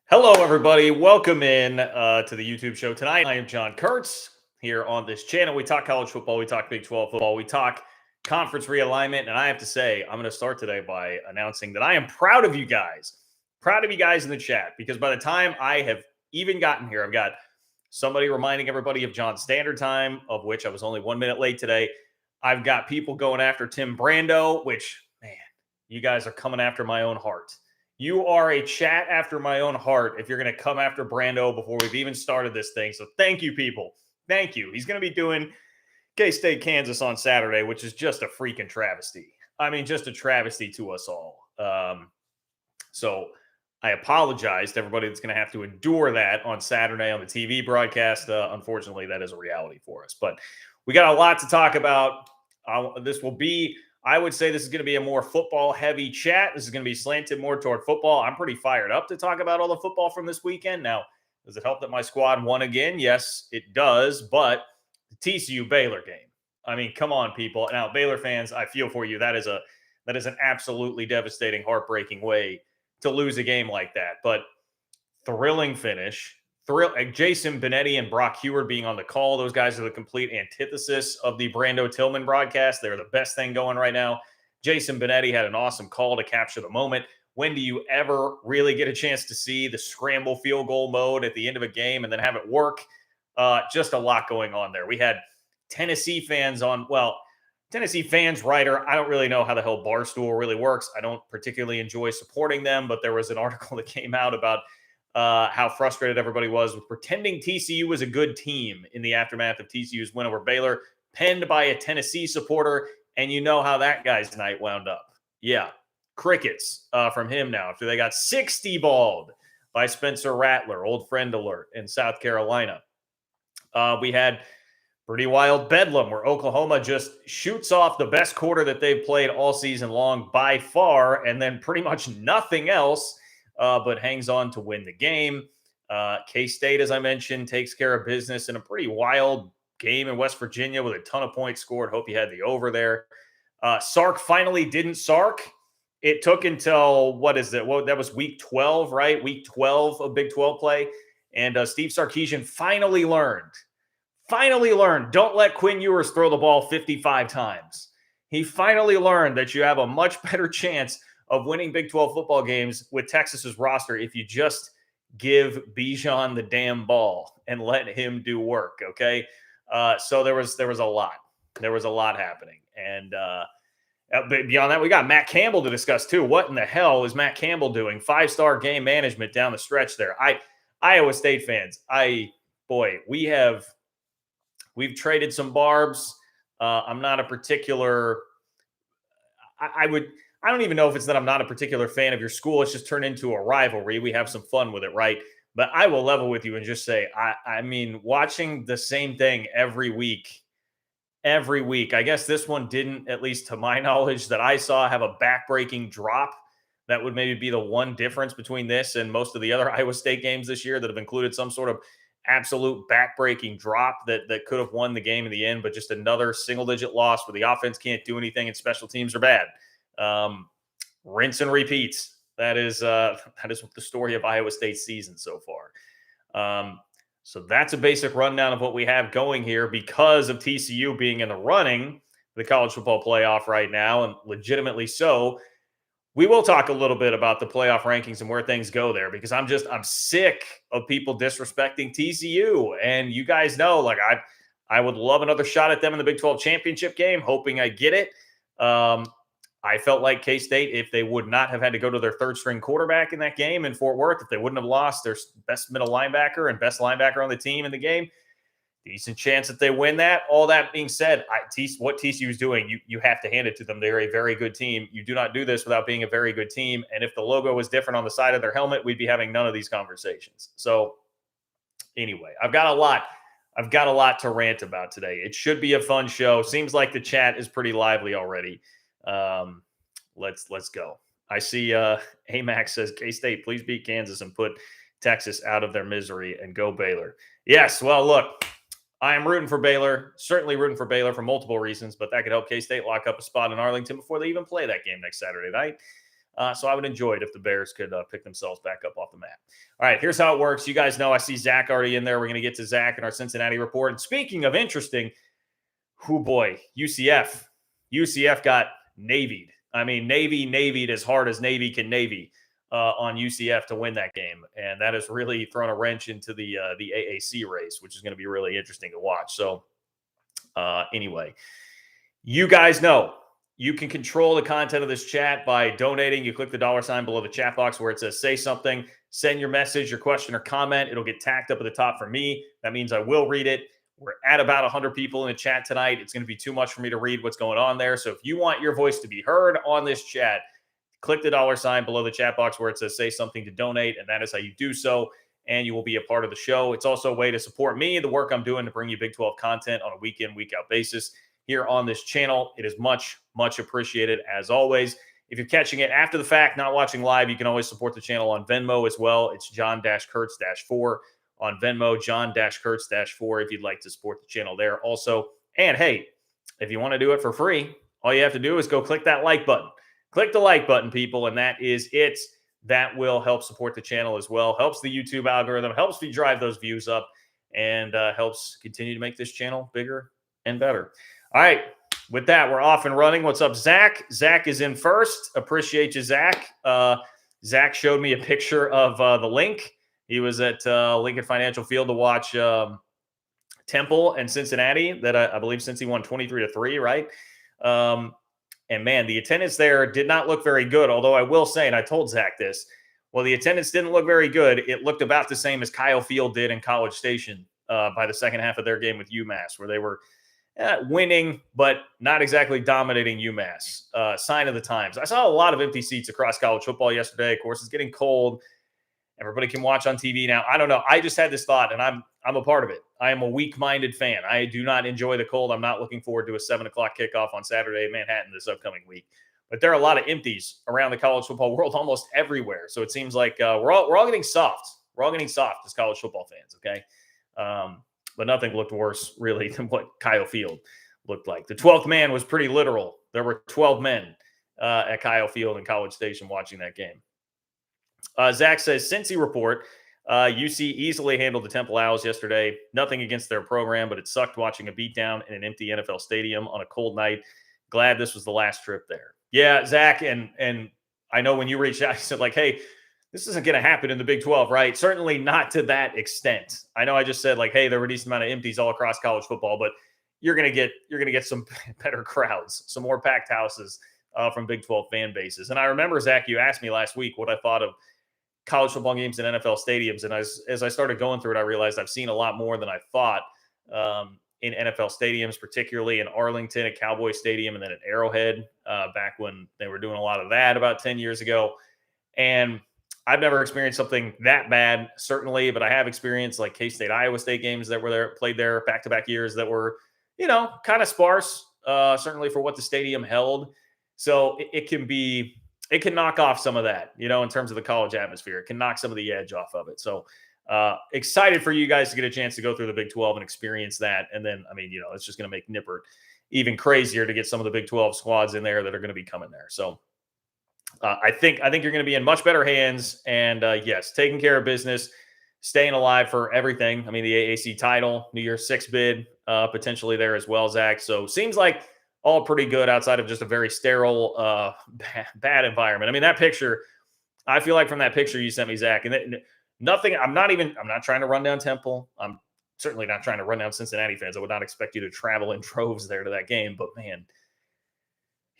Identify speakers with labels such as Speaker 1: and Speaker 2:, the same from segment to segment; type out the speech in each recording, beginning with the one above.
Speaker 1: Hello, everybody. Welcome in to the YouTube show tonight. I am John Kurtz here on this channel. We talk college football, we talk Big 12 football, we talk conference realignment. And I have to say, I'm going to start today by announcing that I am proud of you guys. Proud of you guys in the chat, because by the time I have even gotten here, I've got somebody reminding everybody of John's Standard Time, of which I was only 1 minute late today. I've got people going after Tim Brando, which, man, you guys are coming after my own heart. You are a chat after my own heart if you're going to come after Brando before we've even started this thing. So thank you, people. Thank you. He's going to be doing K-State, Kansas on Saturday, which is just a freaking travesty. I mean, just a travesty to us all. So I apologize to everybody that's going to have to endure that on Saturday on the TV broadcast. Unfortunately, that is a reality for us. But we got a lot to talk about. This will be... I would say this is going to be a more football-heavy chat. This is going to be slanted more toward football. I'm pretty fired up to talk about all the football from this weekend. Now, does it help that my squad won again? Yes, it does. But the TCU Baylor game. I mean, come on, people. Now, Baylor fans, I feel for you. That is an absolutely devastating, heartbreaking way to lose a game like that. But thrilling finish. Jason Benetti and Brock Heward being on the call. Those guys are the complete antithesis of the Brando Tillman broadcast. They're the best thing going right now. Jason Benetti had an awesome call to capture the moment. When do you ever really get a chance to see the scramble field goal mode at the end of a game and then have it work? Just a lot going on there. We had Tennessee fans on, Tennessee fans writer. I don't really know how the hell Barstool really works. I don't particularly enjoy supporting them, but there was an article that came out about how frustrated everybody was with pretending TCU was a good team in the aftermath of TCU's win over Baylor, penned by a Tennessee supporter. And you know how that guy's night wound up. Yeah, crickets from him now after they got 60 balled by Spencer Rattler, old friend alert, in South Carolina. We had pretty wild bedlam where Oklahoma just shoots off the best quarter that they've played all season long by far, and then pretty much nothing else. But hangs on to win the game. K-State, as I mentioned, takes care of business in a pretty wild game in West Virginia with a ton of points scored. Hope you had the over there. Sark finally didn't Sark. It took until, that was week 12, right? Week 12 of Big 12 play. And Steve Sarkisian finally learned, don't let Quinn Ewers throw the ball 55 times. He finally learned that you have a much better chance of winning Big 12 football games with Texas's roster if you just give Bijan the damn ball and let him do work, okay? So there was a lot. There was a lot happening. And beyond that, we got Matt Campbell to discuss too. What in the hell is Matt Campbell doing? 5-star game management down the stretch there. Iowa State fans, we've traded some barbs. I'm not a particular I don't even know if it's that I'm not a particular fan of your school. It's just turned into a rivalry. We have some fun with it, right? But I will level with you and just say, I mean, watching the same thing every week, I guess this one didn't, at least to my knowledge that I saw, have a backbreaking drop. That would maybe be the one difference between this and most of the other Iowa State games this year that have included some sort of absolute backbreaking drop that could have won the game in the end, but just another single-digit loss where the offense can't do anything and special teams are bad. Rinse and repeat. That is the story of Iowa State's season so far. So that's a basic rundown of what we have going here because of TCU being in the running for the college football playoff right now, and legitimately so. We will talk a little bit about the playoff rankings and where things go there because I'm sick of people disrespecting TCU. And you guys know, like I would love another shot at them in the Big 12 championship game, hoping I get it. I felt like K-State, if they would not have had to go to their third-string quarterback in that game in Fort Worth, if they wouldn't have lost their best middle linebacker and best linebacker on the team in the game, decent chance that they win that. All that being said, what TCU is doing, you have to hand it to them. They're a very good team. You do not do this without being a very good team. And if the logo was different on the side of their helmet, we'd be having none of these conversations. So anyway, I've got a lot to rant about today. It should be a fun show. Seems like the chat is pretty lively already. Let's go. I see Amax says K-State, please beat Kansas and put Texas out of their misery and go Baylor. Yes, well, look, I am rooting for Baylor, certainly rooting for Baylor for multiple reasons, but that could help K-State lock up a spot in Arlington before they even play that game next Saturday night. So I would enjoy it if the Bears could pick themselves back up off the mat. All right, here's how it works. You guys know I see Zach already in there. We're going to get to Zach and our Cincinnati report. And speaking of interesting, oh boy, UCF. UCF got navied. I mean, navied as hard as Navy can Navy on UCF to win that game. And that has really thrown a wrench into the AAC race, which is going to be really interesting to watch. So anyway, you guys know you can control the content of this chat by donating. You click the $ below the chat box where it says say something, send your message, your question or comment. It'll get tacked up at the top for me. That means I will read it. We're at about 100 people in the chat tonight. It's going to be too much for me to read what's going on there. So if you want your voice to be heard on this chat, click the $ below the chat box where it says say something to donate. And that is how you do so. And you will be a part of the show. It's also a way to support me, the work I'm doing to bring you Big 12 content on a week in, week out basis here on this channel. It is much, much appreciated as always. If you're catching it after the fact, not watching live, you can always support the channel on Venmo as well. It's John-Kurtz-4 on Venmo, John-Kurtz-4 if you'd like to support the channel there also. And hey, if you want to do it for free, all you have to do is go click that like button. Click the like button, people, and that is it. That will help support the channel as well. Helps the YouTube algorithm, helps me drive those views up, and helps continue to make this channel bigger and better. All right, with that, we're off and running. What's up, Zach? Zach is in first. Appreciate you, Zach. Zach showed me a picture of the link. He was at Lincoln Financial Field to watch Temple and Cincinnati. That I believe Cincy won 23-3, right? And man, the attendance there did not look very good. Although I will say, and I told Zach this, well, the attendance didn't look very good. It looked about the same as Kyle Field did in College Station by the second half of their game with UMass, where they were winning, but not exactly dominating UMass. Sign of the times. I saw a lot of empty seats across college football yesterday. Of course, it's getting cold. Everybody can watch on TV now. I don't know. I just had this thought, and I'm a part of it. I am a weak-minded fan. I do not enjoy the cold. I'm not looking forward to a 7 o'clock kickoff on Saturday in Manhattan this upcoming week. But there are a lot of empties around the college football world, almost everywhere. So it seems like we're all getting soft. We're all getting soft as college football fans. Okay. But nothing looked worse, really, than what Kyle Field looked like. The 12th man was pretty literal. There were 12 men at Kyle Field in College Station watching that game. Zach says, Cincy report, UC easily handled the Temple Owls yesterday. Nothing against their program, but it sucked watching a beatdown in an empty NFL stadium on a cold night. Glad this was the last trip there. Yeah, Zach, and I know when you reached out, you said, like, hey, this isn't going to happen in the Big 12, right? Certainly not to that extent. I know I just said, like, hey, there were a decent amount of empties all across college football, but you're going to get some better crowds, some more packed houses from Big 12 fan bases. And I remember, Zach, you asked me last week what I thought of college football games in NFL stadiums. And as I started going through it, I realized I've seen a lot more than I thought in NFL stadiums, particularly in Arlington at Cowboy Stadium and then at Arrowhead back when they were doing a lot of that about 10 years ago. And I've never experienced something that bad, certainly, but I have experienced like K-State, Iowa State games that were there, played there back-to-back years that were, kind of sparse, certainly for what the stadium held. So it can knock off some of that, in terms of the college atmosphere. It can knock some of the edge off of it. So excited for you guys to get a chance to go through the Big 12 and experience that. And then, it's just going to make Nippert even crazier to get some of the Big 12 squads in there that are going to be coming there. So I think you're going to be in much better hands. And yes, taking care of business, staying alive for everything. The AAC title, New Year's 6 bid, potentially there as well, Zach. So seems like all pretty good outside of just a very sterile, bad environment. That picture, I feel like from that picture you sent me, Zach, and nothing, I'm not trying to run down Temple. I'm certainly not trying to run down Cincinnati fans. I would not expect you to travel in droves there to that game, but man,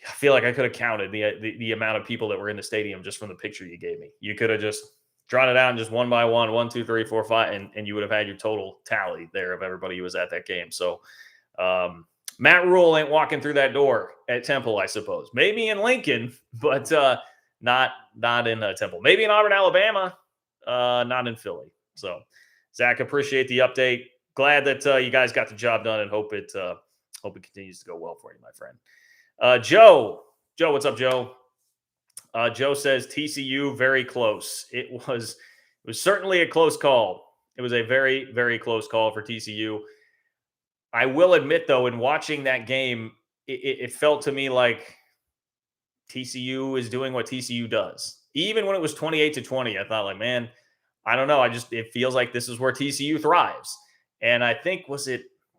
Speaker 1: I feel like I could have counted the amount of people that were in the stadium just from the picture you gave me. You could have just drawn it out just one by one, 1, 2, 3, 4, 5, and you would have had your total tally there of everybody who was at that game. So Matt Rule ain't walking through that door at Temple, I suppose. Maybe in Lincoln, but not in Temple. Maybe in Auburn, Alabama, not in Philly. So Zach, appreciate the update. Glad that you guys got the job done, and hope it continues to go well for you, my friend. Joe, what's up, Joe? Joe says TCU very close. It was certainly a close call. It was a very, very close call for TCU. I will admit, though, in watching that game, it felt to me like TCU is doing what TCU does. Even when it was 28-20, I thought like, man, I don't know. It feels like this is where TCU thrives. And I think,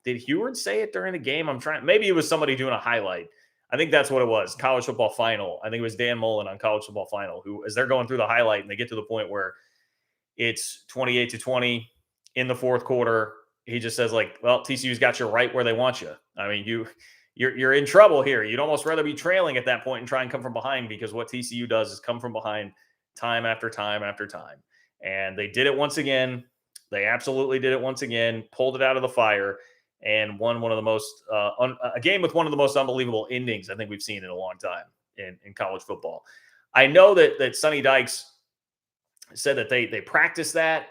Speaker 1: did Heward say it during the game? Maybe it was somebody doing a highlight. I think that's what it was. College football final. I think it was Dan Mullen on college football final, who, as they're going through the highlight and they get to the point where it's 28-20 in the fourth quarter, he just says like, well, TCU's got you right where they want you. I mean, you're in trouble here. You'd almost rather be trailing at that point and try and come from behind, because what TCU does is come from behind time after time after time. And they did it once again. They absolutely did it once again, pulled it out of the fire, and won one of the most a game with one of the most unbelievable endings I think we've seen in a long time in college football. I know that Sonny Dykes said that they practice that,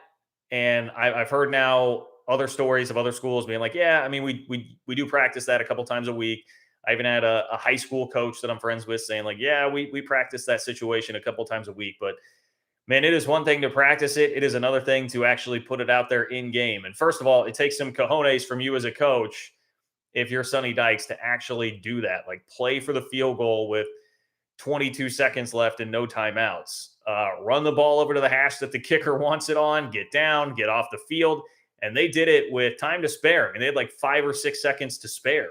Speaker 1: and I've heard now other stories of other schools being like, yeah, I mean, we do practice that a couple times a week. I even had a high school coach that I'm friends with saying like, yeah, we practice that situation a couple times a week. But man, it is one thing to practice it. It is another thing to actually put it out there in game. And first of all, it takes some cojones from you as a coach, if you're Sonny Dykes, to actually do that. Like, play for the field goal with 22 seconds left and no timeouts. Run the ball over to the hash that the kicker wants it on, get down, get off the field. And they did it with time to spare. I mean, they had like 5 or 6 seconds to spare.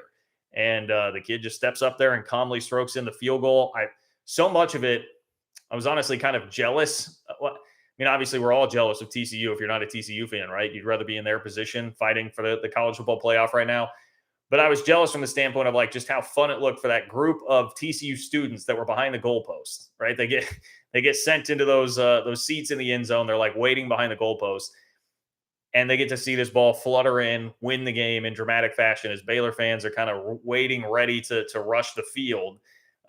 Speaker 1: And the kid just steps up there and calmly strokes in the field goal. So much of it, I was honestly kind of jealous. I mean, obviously, we're all jealous of TCU if you're not a TCU fan, right? You'd rather be in their position fighting for the college football playoff right now. But I was jealous from the standpoint of like just how fun it looked for that group of TCU students that were behind the goalpost, right? They get sent into those seats in the end zone. They're like waiting behind the goalpost, and they get to see this ball flutter in, win the game in dramatic fashion as Baylor fans are kind of waiting, ready to rush the field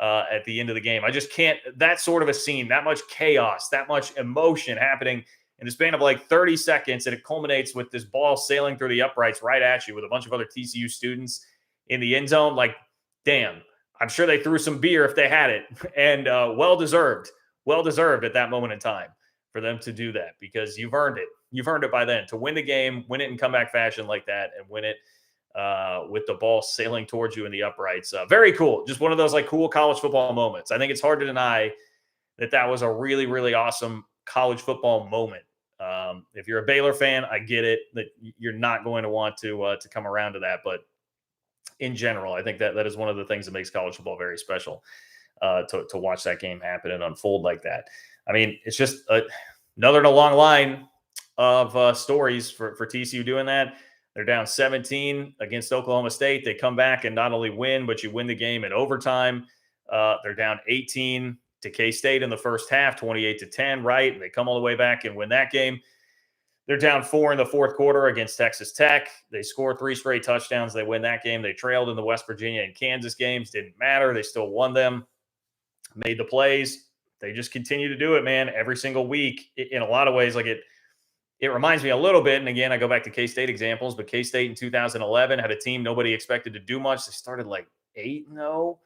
Speaker 1: at the end of the game. I just can't, that sort of a scene, that much chaos, that much emotion happening in the span of like 30 seconds, and it culminates with this ball sailing through the uprights right at you with a bunch of other TCU students in the end zone. Like, damn, I'm sure they threw some beer if they had it, and well-deserved at that moment in time for them to do that, because you've earned it. You've earned it by then to win the game, win it in comeback fashion like that, and win it with the ball sailing towards you in the uprights. Very cool. Just one of those like cool college football moments. I think it's hard to deny that was a really, really awesome college football moment. If you're a Baylor fan, I get it that you're not going to want to come around to that. But in general, I think that is one of the things that makes college football very special, to watch that game happen and unfold like that. I mean, it's just another in a long line of stories for TCU doing that. They're down 17 against Oklahoma State. They come back and not only win, but you win the game in overtime. They're down 18 to K-State in the first half, 28-10, right? And they come all the way back and win that game. They're down 4 in the fourth quarter against Texas Tech. They score 3 straight touchdowns. They win that game. They trailed in the West Virginia and Kansas games. Didn't matter. They still won them, made the plays. They just continue to do it, man, every single week. In a lot of ways, like it reminds me a little bit, and again, I go back to K-State examples, but K-State in 2011 had a team nobody expected to do much. They started like 8-0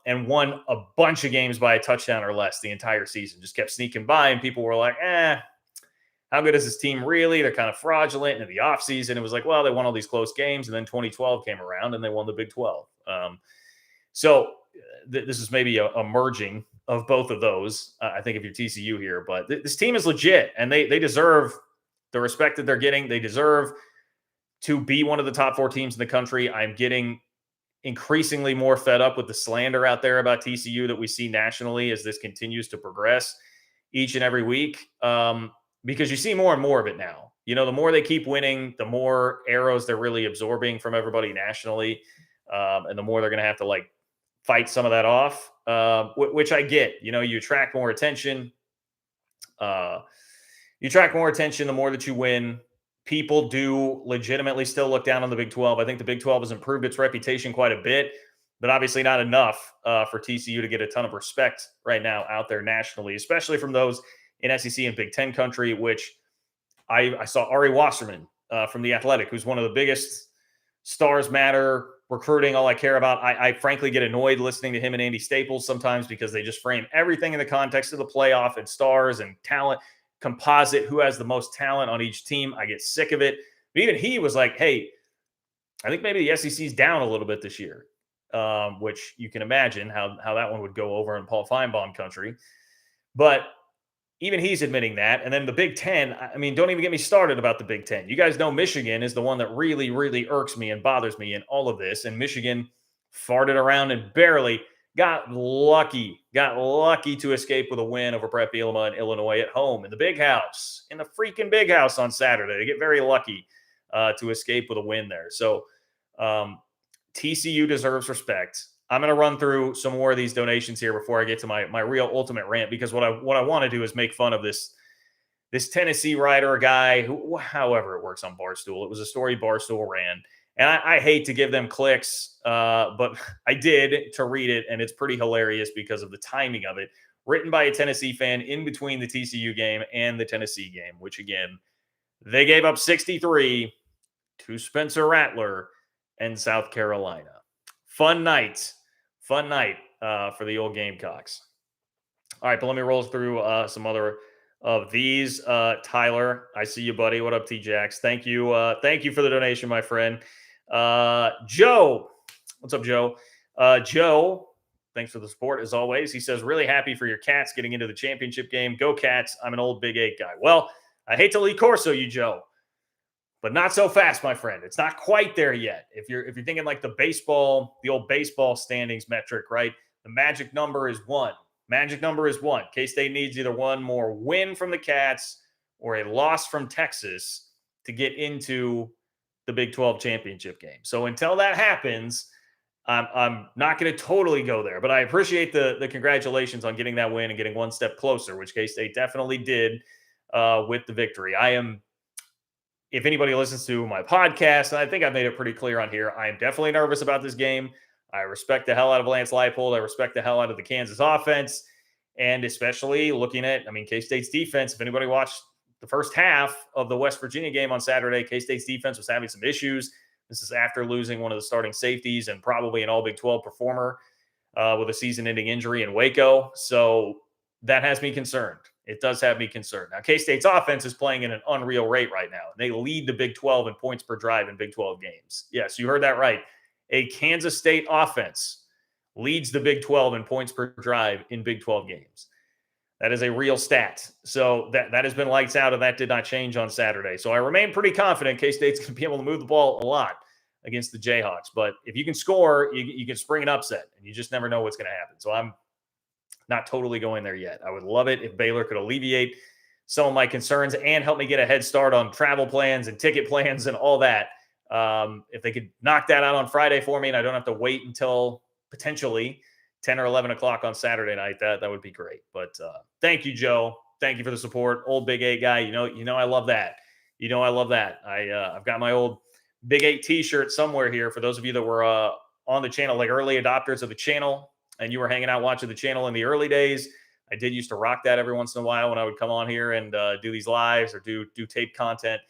Speaker 1: and won a bunch of games by a touchdown or less the entire season. Just kept sneaking by, and people were like, how good is this team really? They're kind of fraudulent. In the offseason, it was like, well, they won all these close games, and then 2012 came around, and they won the Big 12. So this is maybe a merging of both of those, I think, if you're TCU here. But this team is legit, and they deserve the respect that they're getting. They deserve to be one of the top 4 teams in the country. I'm getting increasingly more fed up with the slander out there about TCU that we see nationally as this continues to progress each and every week, because you see more and more of it now. You know, the more they keep winning, the more arrows they're really absorbing from everybody nationally, and the more they're going to have to like fight some of that off, which I get. You know, you attract more attention. The more that you win. People do legitimately still look down on the Big 12. I think the Big 12 has improved its reputation quite a bit, but obviously not enough for TCU to get a ton of respect right now out there nationally, especially from those in SEC and Big 10 country, which I saw Ari Wasserman from The Athletic, who's one of the biggest stars matter recruiting, all I care about. I frankly get annoyed listening to him and Andy Staples sometimes because they just frame everything in the context of the playoff and stars and talent, composite, who has the most talent on each team. I get sick of it. But even he was like, hey, I think maybe the SEC's down a little bit this year. which you can imagine how that one would go over in Paul Feinbaum country. But even he's admitting that. And then the Big Ten, I mean, don't even get me started about the Big Ten. You guys know Michigan is the one that really, really irks me and bothers me in all of this. And Michigan farted around and barely got lucky to escape with a win over Brett Bielema in Illinois at home in the big house, in the freaking big house on Saturday. They get very lucky to escape with a win there. So TCU deserves respect. I'm going to run through some more of these donations here before I get to my real ultimate rant, because what I want to do is make fun of this Tennessee writer, a guy who, however it works on Barstool. It was a story Barstool ran. And I hate to give them clicks, but I did to read it, and it's pretty hilarious because of the timing of it. Written by a Tennessee fan in between the TCU game and the Tennessee game, which, again, they gave up 63 to Spencer Rattler and South Carolina. Fun night for the old Gamecocks. All right, but let me roll through some other of these. Tyler, I see you, buddy. What up, T-Jax? Thank you for the donation, my friend. Joe, what's up, Joe? Joe, thanks for the support as always. He says, really happy for your Cats getting into the championship game. Go Cats. I'm an old Big 8 guy. Well, I hate to Lee Corso you, Joe, but not so fast, my friend. It's not quite there yet. If you're thinking like the old baseball standings metric, right? The magic number is 1. Magic number is 1. K-State needs either one more win from the Cats or a loss from Texas to get into the Big 12 championship game. So until that happens, I'm not going to totally go there, but I appreciate the congratulations on getting that win and getting one step closer, which K-State definitely did with the victory. If anybody listens to my podcast, and I think I've made it pretty clear on here, I am definitely nervous about this game. I respect the hell out of Lance Leipold. I respect the hell out of the Kansas offense. And especially looking at, K-State's defense. If anybody watched the first half of the West Virginia game on Saturday, K-State's defense was having some issues. This is after losing one of the starting safeties and probably an all Big 12 performer with a season-ending injury in Waco. So that has me concerned. It does have me concerned. Now, K-State's offense is playing at an unreal rate right now. They lead the Big 12 in points per drive in Big 12 games. Yes, you heard that right. A Kansas State offense leads the Big 12 in points per drive in Big 12 games. That is a real stat. So that has been lights out, and that did not change on Saturday. So I remain pretty confident K-State's going to be able to move the ball a lot against the Jayhawks. But if you can score, you can spring an upset, and you just never know what's going to happen. So I'm not totally going there yet. I would love it if Baylor could alleviate some of my concerns and help me get a head start on travel plans and ticket plans and all that. If they could knock that out on Friday for me and I don't have to wait until potentially 10 or 11 o'clock on Saturday night, that would be great. But thank you, Joe. Thank you for the support. Old Big 8 guy. You know I love that. I love that. I've got my old Big 8 t-shirt somewhere here for those of you that were on the channel, like early adopters of the channel, and you were hanging out watching the channel in the early days. I did used to rock that every once in a while when I would come on here and do these lives or do tape content.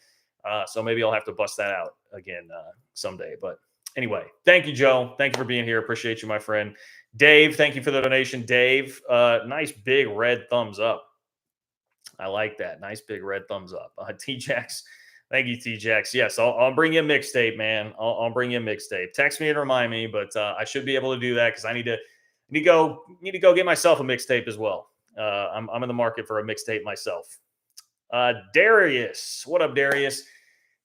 Speaker 1: So maybe I'll have to bust that out again someday. But anyway, thank you, Joe. Thank you for being here. Appreciate you, my friend. Dave, thank you for the donation. Dave, nice big red thumbs up. I like that. Nice big red thumbs up. T-Jax, thank you, T-Jax. Yes, I'll bring you a mixtape, man. I'll bring you a mixtape. Text me and remind me, but I should be able to do that because I need to go get myself a mixtape as well. I'm in the market for a mixtape myself. Darius, what up, Darius?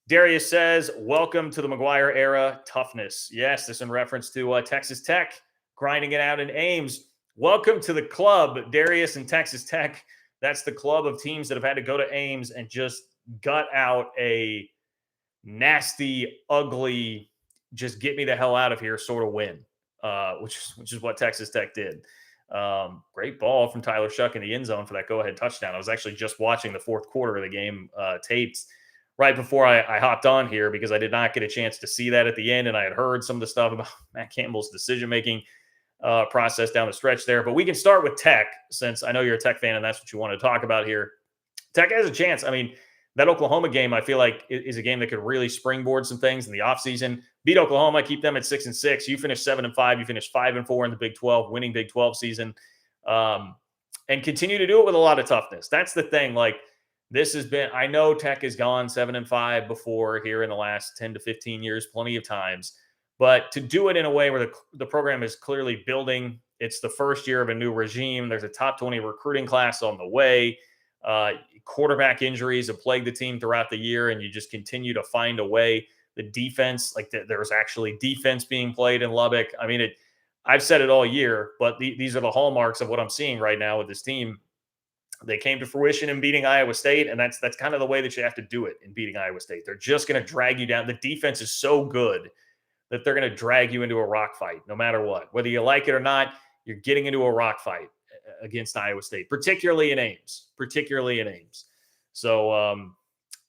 Speaker 1: Darius says, welcome to the McGuire era toughness. Yes, this in reference to Texas Tech grinding it out in Ames. Welcome to the club, Darius, and Texas Tech. That's the club of teams that have had to go to Ames and just gut out a nasty, ugly, just get me the hell out of here sort of win, which is what Texas Tech did. Great ball from Tyler Shuck in the end zone for that go-ahead touchdown. I was actually just watching the fourth quarter of the game taped right before I hopped on here because I did not get a chance to see that at the end, and I had heard some of the stuff about Matt Campbell's decision-making process down the stretch there. But we can start with Tech, since I know you're a Tech fan and that's what you want to talk about here. Tech has a chance. That Oklahoma game, I feel like, is a game that could really springboard some things in the offseason. Beat Oklahoma, keep them at 6-6. You finish 7-5. You finish 5-4 in the Big 12, winning Big 12 season, and continue to do it with a lot of toughness. That's the thing. Like, this has been, I know Tech has gone 7-5 before here in the last 10 to 15 years, plenty of times. but to do it in a way where the program is clearly building. It's the first year of a new regime. There's a top 20 recruiting class on the way. Quarterback injuries have plagued the team throughout the year, and you just continue to find a way. The defense, there's actually defense being played in Lubbock. I mean, I've said it all year, but these are the hallmarks of what I'm seeing right now with this team. They came to fruition in beating Iowa State, and that's kind of the way that you have to do it in beating Iowa State. They're just going to drag you down. The defense is so good that they're going to drag you into a rock fight no matter what. Whether you like it or not, you're getting into a rock fight against Iowa State, particularly in Ames. So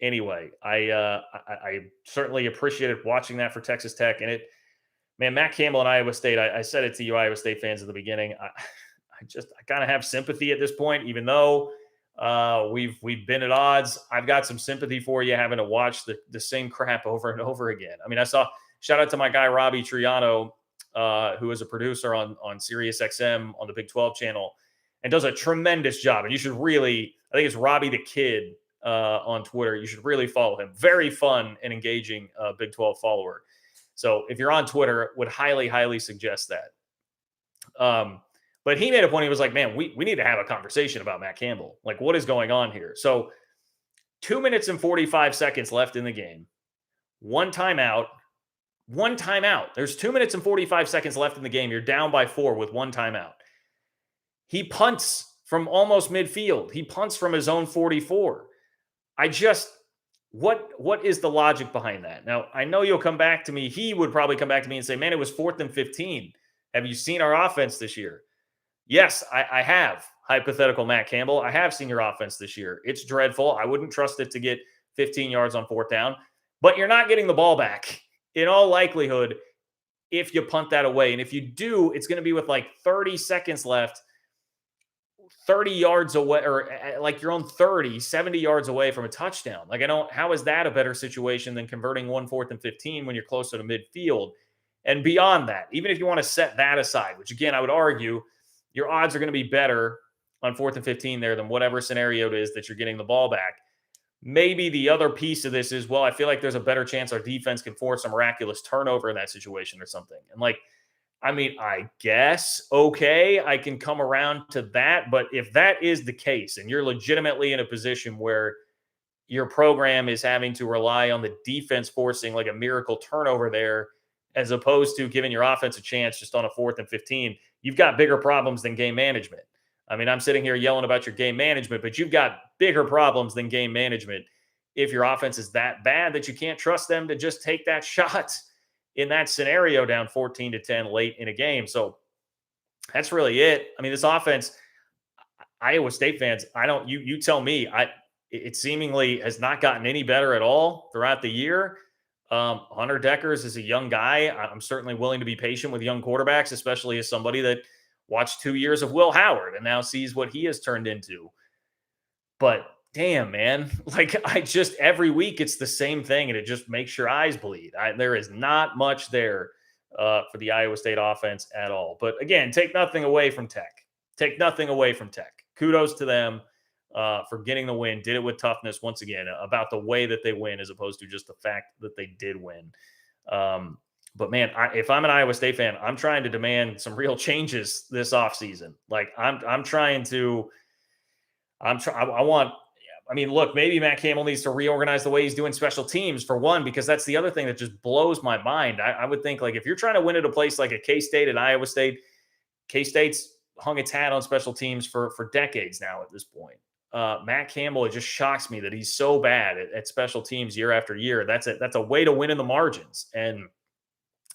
Speaker 1: anyway, I certainly appreciated watching that for Texas Tech. And Matt Campbell and Iowa State, I said it to you Iowa State fans at the beginning. I kind of have sympathy at this point, even though we've been at odds. I've got some sympathy for you having to watch the same crap over and over again. I mean, shout out to my guy Robbie Triano, who is a producer on Sirius XM on the Big 12 channel and does a tremendous job. And you should really, I think it's Robbie the Kid on Twitter. You should really follow him. Very fun and engaging Big 12 follower. So if you're on Twitter, would highly, highly suggest that. But he made a point. He was like, man, we need to have a conversation about Matt Campbell. Like, what is going on here? So 2 minutes and 45 seconds left in the game. One timeout. There's 2 minutes and 45 seconds left in the game. You're down by 4 with one timeout. He punts from almost midfield. He punts from his own 44. What is the logic behind that? Now, I know you'll come back to me. He would probably come back to me and say, man, it was 4th and 15. Have you seen our offense this year? Yes, I have. Hypothetical Matt Campbell. I have seen your offense this year. It's dreadful. I wouldn't trust it to get 15 yards on 4th down, but you're not getting the ball back in all likelihood if you punt that away. And if you do, it's going to be with like 30 seconds left, 30 yards away, or like you're on 30, 70 yards away from a touchdown. Like, how is that a better situation than converting 4th and 15 when you're closer to midfield? And beyond that, even if you want to set that aside, which again, I would argue your odds are going to be better on 4th and 15 there than whatever scenario it is that you're getting the ball back. Maybe the other piece of this is, well, I feel like there's a better chance our defense can force a miraculous turnover in that situation or something. And I guess, okay, I can come around to that. But if that is the case and you're legitimately in a position where your program is having to rely on the defense forcing like a miracle turnover there, as opposed to giving your offense a chance just on a 4th and 15, you've got bigger problems than game management. I mean, I'm sitting here yelling about your game management, but you've got bigger problems than game management if your offense is that bad that you can't trust them to just take that shot in that scenario down 14-10 late in a game. So that's really it. I mean, this offense, Iowa State fans, you tell me, it seemingly has not gotten any better at all throughout the year. Hunter Deckers is a young guy. I'm certainly willing to be patient with young quarterbacks, especially as somebody that watched 2 years of Will Howard and now sees what he has turned into. But damn, man, every week it's the same thing and it just makes your eyes bleed. There is not much there for the Iowa State offense at all. But again, take nothing away from Tech. Kudos to them for getting the win. Did it with toughness once again, about the way that they win as opposed to just the fact that they did win. But man, if I'm an Iowa State fan, I'm trying to demand some real changes this offseason. Look, maybe Matt Campbell needs to reorganize the way he's doing special teams for one, because that's the other thing that just blows my mind. I would think, like, if you're trying to win at a place like a K-State and Iowa State, K-State's hung its hat on special teams for decades now at this point. Matt Campbell, it just shocks me that he's so bad at special teams year after year. That's a way to win in the margins. And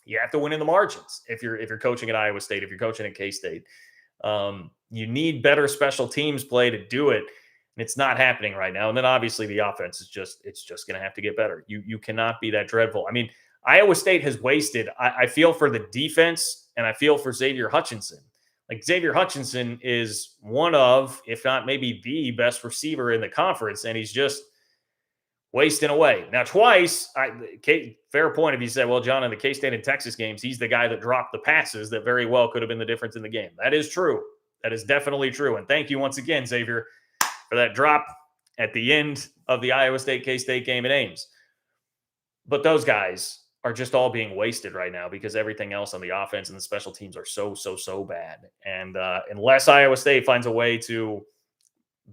Speaker 1: you have to win in the margins if you're coaching at Iowa State, if you're coaching at K-State. You need better special teams play to do it. And it's not happening right now. And then obviously the offense is just going to have to get better. You cannot be that dreadful. I mean, Iowa State has wasted. I feel for the defense and I feel for Xavier Hutchinson. Like, Xavier Hutchinson is one of, if not maybe the best receiver in the conference, and he's just wasting away. Now, twice, fair point if you say, well, John, in the K-State and Texas games, he's the guy that dropped the passes that very well could have been the difference in the game. That is true. That is definitely true. And thank you once again, Xavier, for that drop at the end of the Iowa State K-State game at Ames. But those guys, are just all being wasted right now because everything else on the offense and the special teams are so bad. And unless Iowa State finds a way to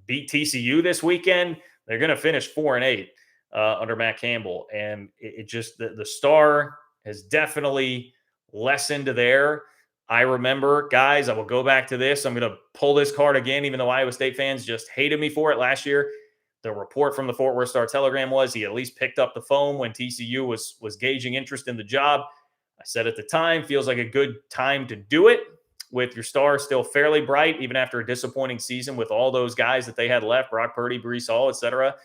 Speaker 1: beat TCU this weekend, they're going to finish 4-8 under Matt Campbell. And it just the star has definitely lessened there. I remember, guys, I will go back to this. I'm going to pull this card again, even though Iowa State fans just hated me for it last year. The report from the Fort Worth Star-Telegram was he at least picked up the phone when TCU was gauging interest in the job. I said at the time, feels like a good time to do it with your star still fairly bright, even after a disappointing season with all those guys that they had left, Brock Purdy, Breece Hall, etc.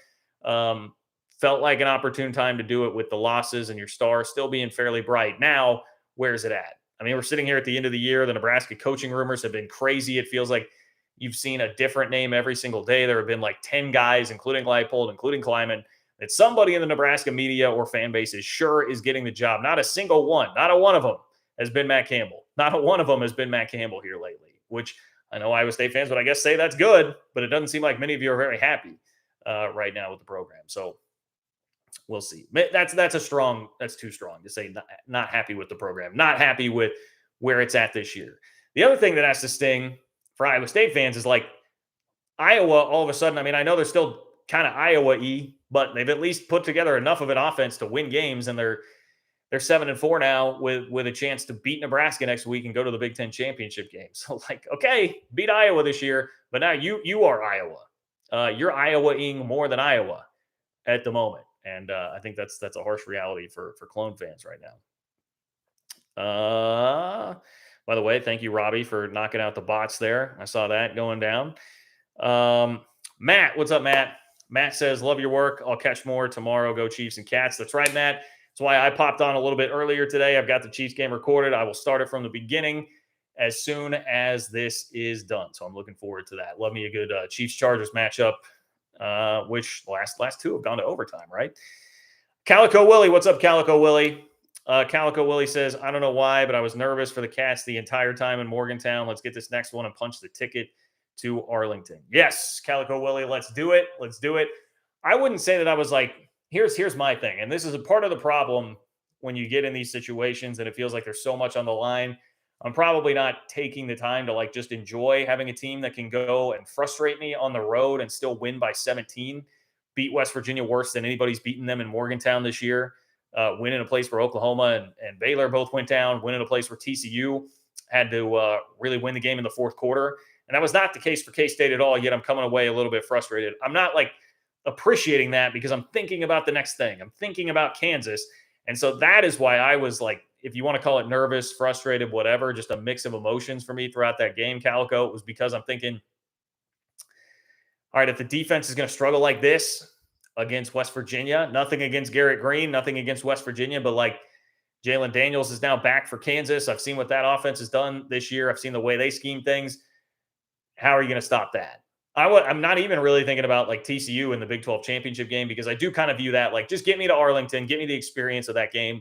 Speaker 1: Felt like an opportune time to do it with the losses and your star still being fairly bright. Now, where's it at? I mean, we're sitting here at the end of the year. The Nebraska coaching rumors have been crazy. It feels like you've seen a different name every single day. There have been like 10 guys, including Leipold, including Kleiman, that somebody in the Nebraska media or fan base is sure is getting the job. Not a single one, not a one of them has been Matt Campbell. Not a one of them has been Matt Campbell here lately, which I know Iowa State fans would, I guess, say that's good, but it doesn't seem like many of you are very happy right now with the program. So we'll see. That's too strong to say not happy with the program, not happy with where it's at this year. The other thing that has to sting for Iowa State fans is like Iowa all of a sudden. I mean, I know they're still kind of Iowa-y, but they've at least put together enough of an offense to win games, and they're 7-4 now with a chance to beat Nebraska next week and go to the Big Ten championship game. So like, okay, beat Iowa this year, but now you are Iowa. You're Iowa-ing more than Iowa at the moment. And I think that's a harsh reality for Clone fans right now. By the way, thank you, Robbie, for knocking out the bots there. I saw that going down. Matt, what's up, Matt? Matt says, love your work. I'll catch more tomorrow. Go Chiefs and Cats. That's right, Matt. That's why I popped on a little bit earlier today. I've got the Chiefs game recorded. I will start it from the beginning as soon as this is done. So I'm looking forward to that. Love me a good Chiefs-Chargers matchup, which last two have gone to overtime, right? Calico Willie, what's up, Calico Willie? Calico Willie says, I don't know why, but I was nervous for the Cats the entire time in Morgantown. Let's get this next one and punch the ticket to Arlington. Yes, Calico Willie, let's do it. Let's do it. I wouldn't say that I was like, here's my thing. And this is a part of the problem when you get in these situations and it feels like there's so much on the line. I'm probably not taking the time to like just enjoy having a team that can go and frustrate me on the road and still win by 17, beat West Virginia worse than anybody's beaten them in Morgantown this year, win in a place where Oklahoma and Baylor both went down, win in a place where TCU had to really win the game in the fourth quarter. And that was not the case for K-State at all, yet I'm coming away a little bit frustrated. I'm not like appreciating that because I'm thinking about the next thing. I'm thinking about Kansas. And so that is why I was like, if you want to call it nervous, frustrated, whatever, just a mix of emotions for me throughout that game, Calico. It was because I'm thinking, all right, if the defense is going to struggle like this against West Virginia, nothing against Garrett Green, nothing against West Virginia, but like Jalen Daniels is now back for Kansas. I've seen what that offense has done this year. I've seen the way they scheme things. How are you going to stop that? I'm not even really thinking about like TCU in the Big 12 championship game because I do kind of view that like just get me to Arlington, get me the experience of that game.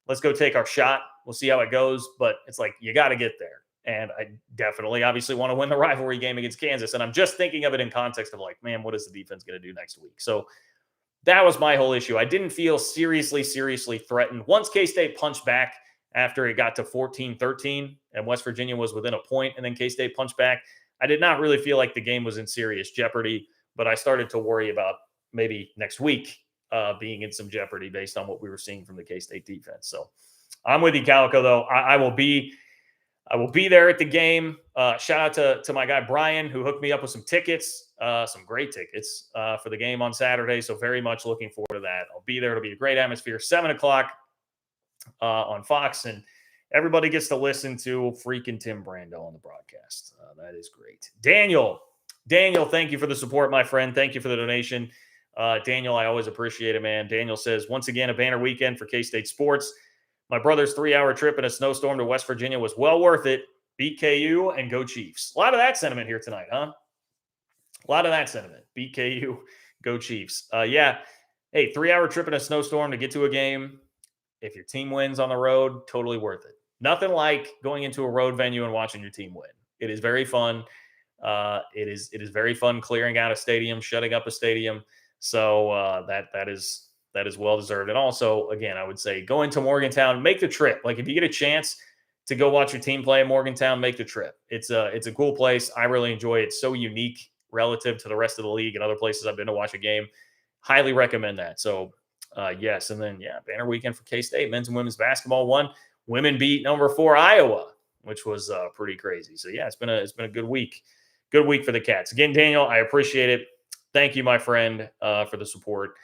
Speaker 1: Let's go take our shot. We'll see how it goes. But it's like you got to get there. And I definitely obviously want to win the rivalry game against Kansas. And I'm just thinking of it in context of like, man, what is the defense going to do next week? So that was my whole issue. I didn't feel seriously threatened. Once K-State punched back after it got to 14-13 and West Virginia was within a point and then K-State punched back, I did not really feel like the game was in serious jeopardy, but I started to worry about maybe next week being in some jeopardy based on what we were seeing from the K-State defense. So I'm with you, Calico, though. I will be there at the game. Shout out to my guy, Brian, who hooked me up with some tickets, some great tickets for the game on Saturday. So very much looking forward to that. I'll be there. It'll be a great atmosphere. 7:00 on Fox, and everybody gets to listen to freaking Tim Brando on the broadcast. That is great. Daniel, thank you for the support, my friend. Thank you for the donation. Daniel, I always appreciate it, man. Daniel says, once again, a banner weekend for K-State sports. My brother's 3-hour trip in a snowstorm to West Virginia was well worth it. Beat KU and go Chiefs. A lot of that sentiment here tonight, huh? A lot of that sentiment. Beat KU, go Chiefs. Yeah. Hey, 3-hour trip in a snowstorm to get to a game. If your team wins on the road, totally worth it. Nothing like going into a road venue and watching your team win. It is very fun. It is very fun clearing out a stadium, shutting up a stadium. So that is That is well deserved. And also, again, I would say go into Morgantown, make the trip. Like if you get a chance to go watch your team play in Morgantown, make the trip. It's a cool place. I really enjoy it. It's so unique relative to the rest of the league and other places I've been to watch a game. Highly recommend that. So yes, and then banner weekend for K-State men's and women's basketball won. Women beat number 4 Iowa, which was pretty crazy. So yeah, it's been a good week. Good week for the Cats. Again, Daniel, I appreciate it. Thank you, my friend, for the support.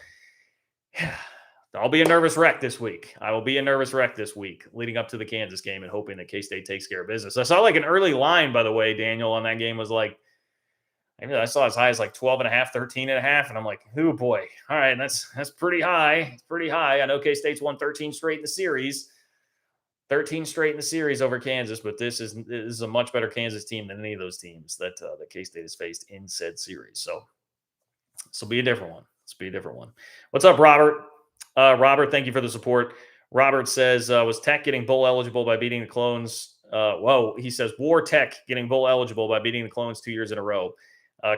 Speaker 1: I'll be a nervous wreck this week. I will be a nervous wreck this week leading up to the Kansas game and hoping that K-State takes care of business. I saw like an early line, by the way, Daniel, on that game was like, I saw as high as like 12.5, 13.5. And I'm like, oh boy. All right. That's pretty high. It's pretty high. I know K-State's won 13 straight in the series. 13 straight in the series over Kansas, but this is a much better Kansas team than any of those teams that K-State has faced in said series. So this will be a different one. What's up, Robert? Robert, thank you for the support. Robert says, was Tech getting bowl eligible by beating the Clones? He says, War Tech getting bowl eligible by beating the Clones 2 years in a row.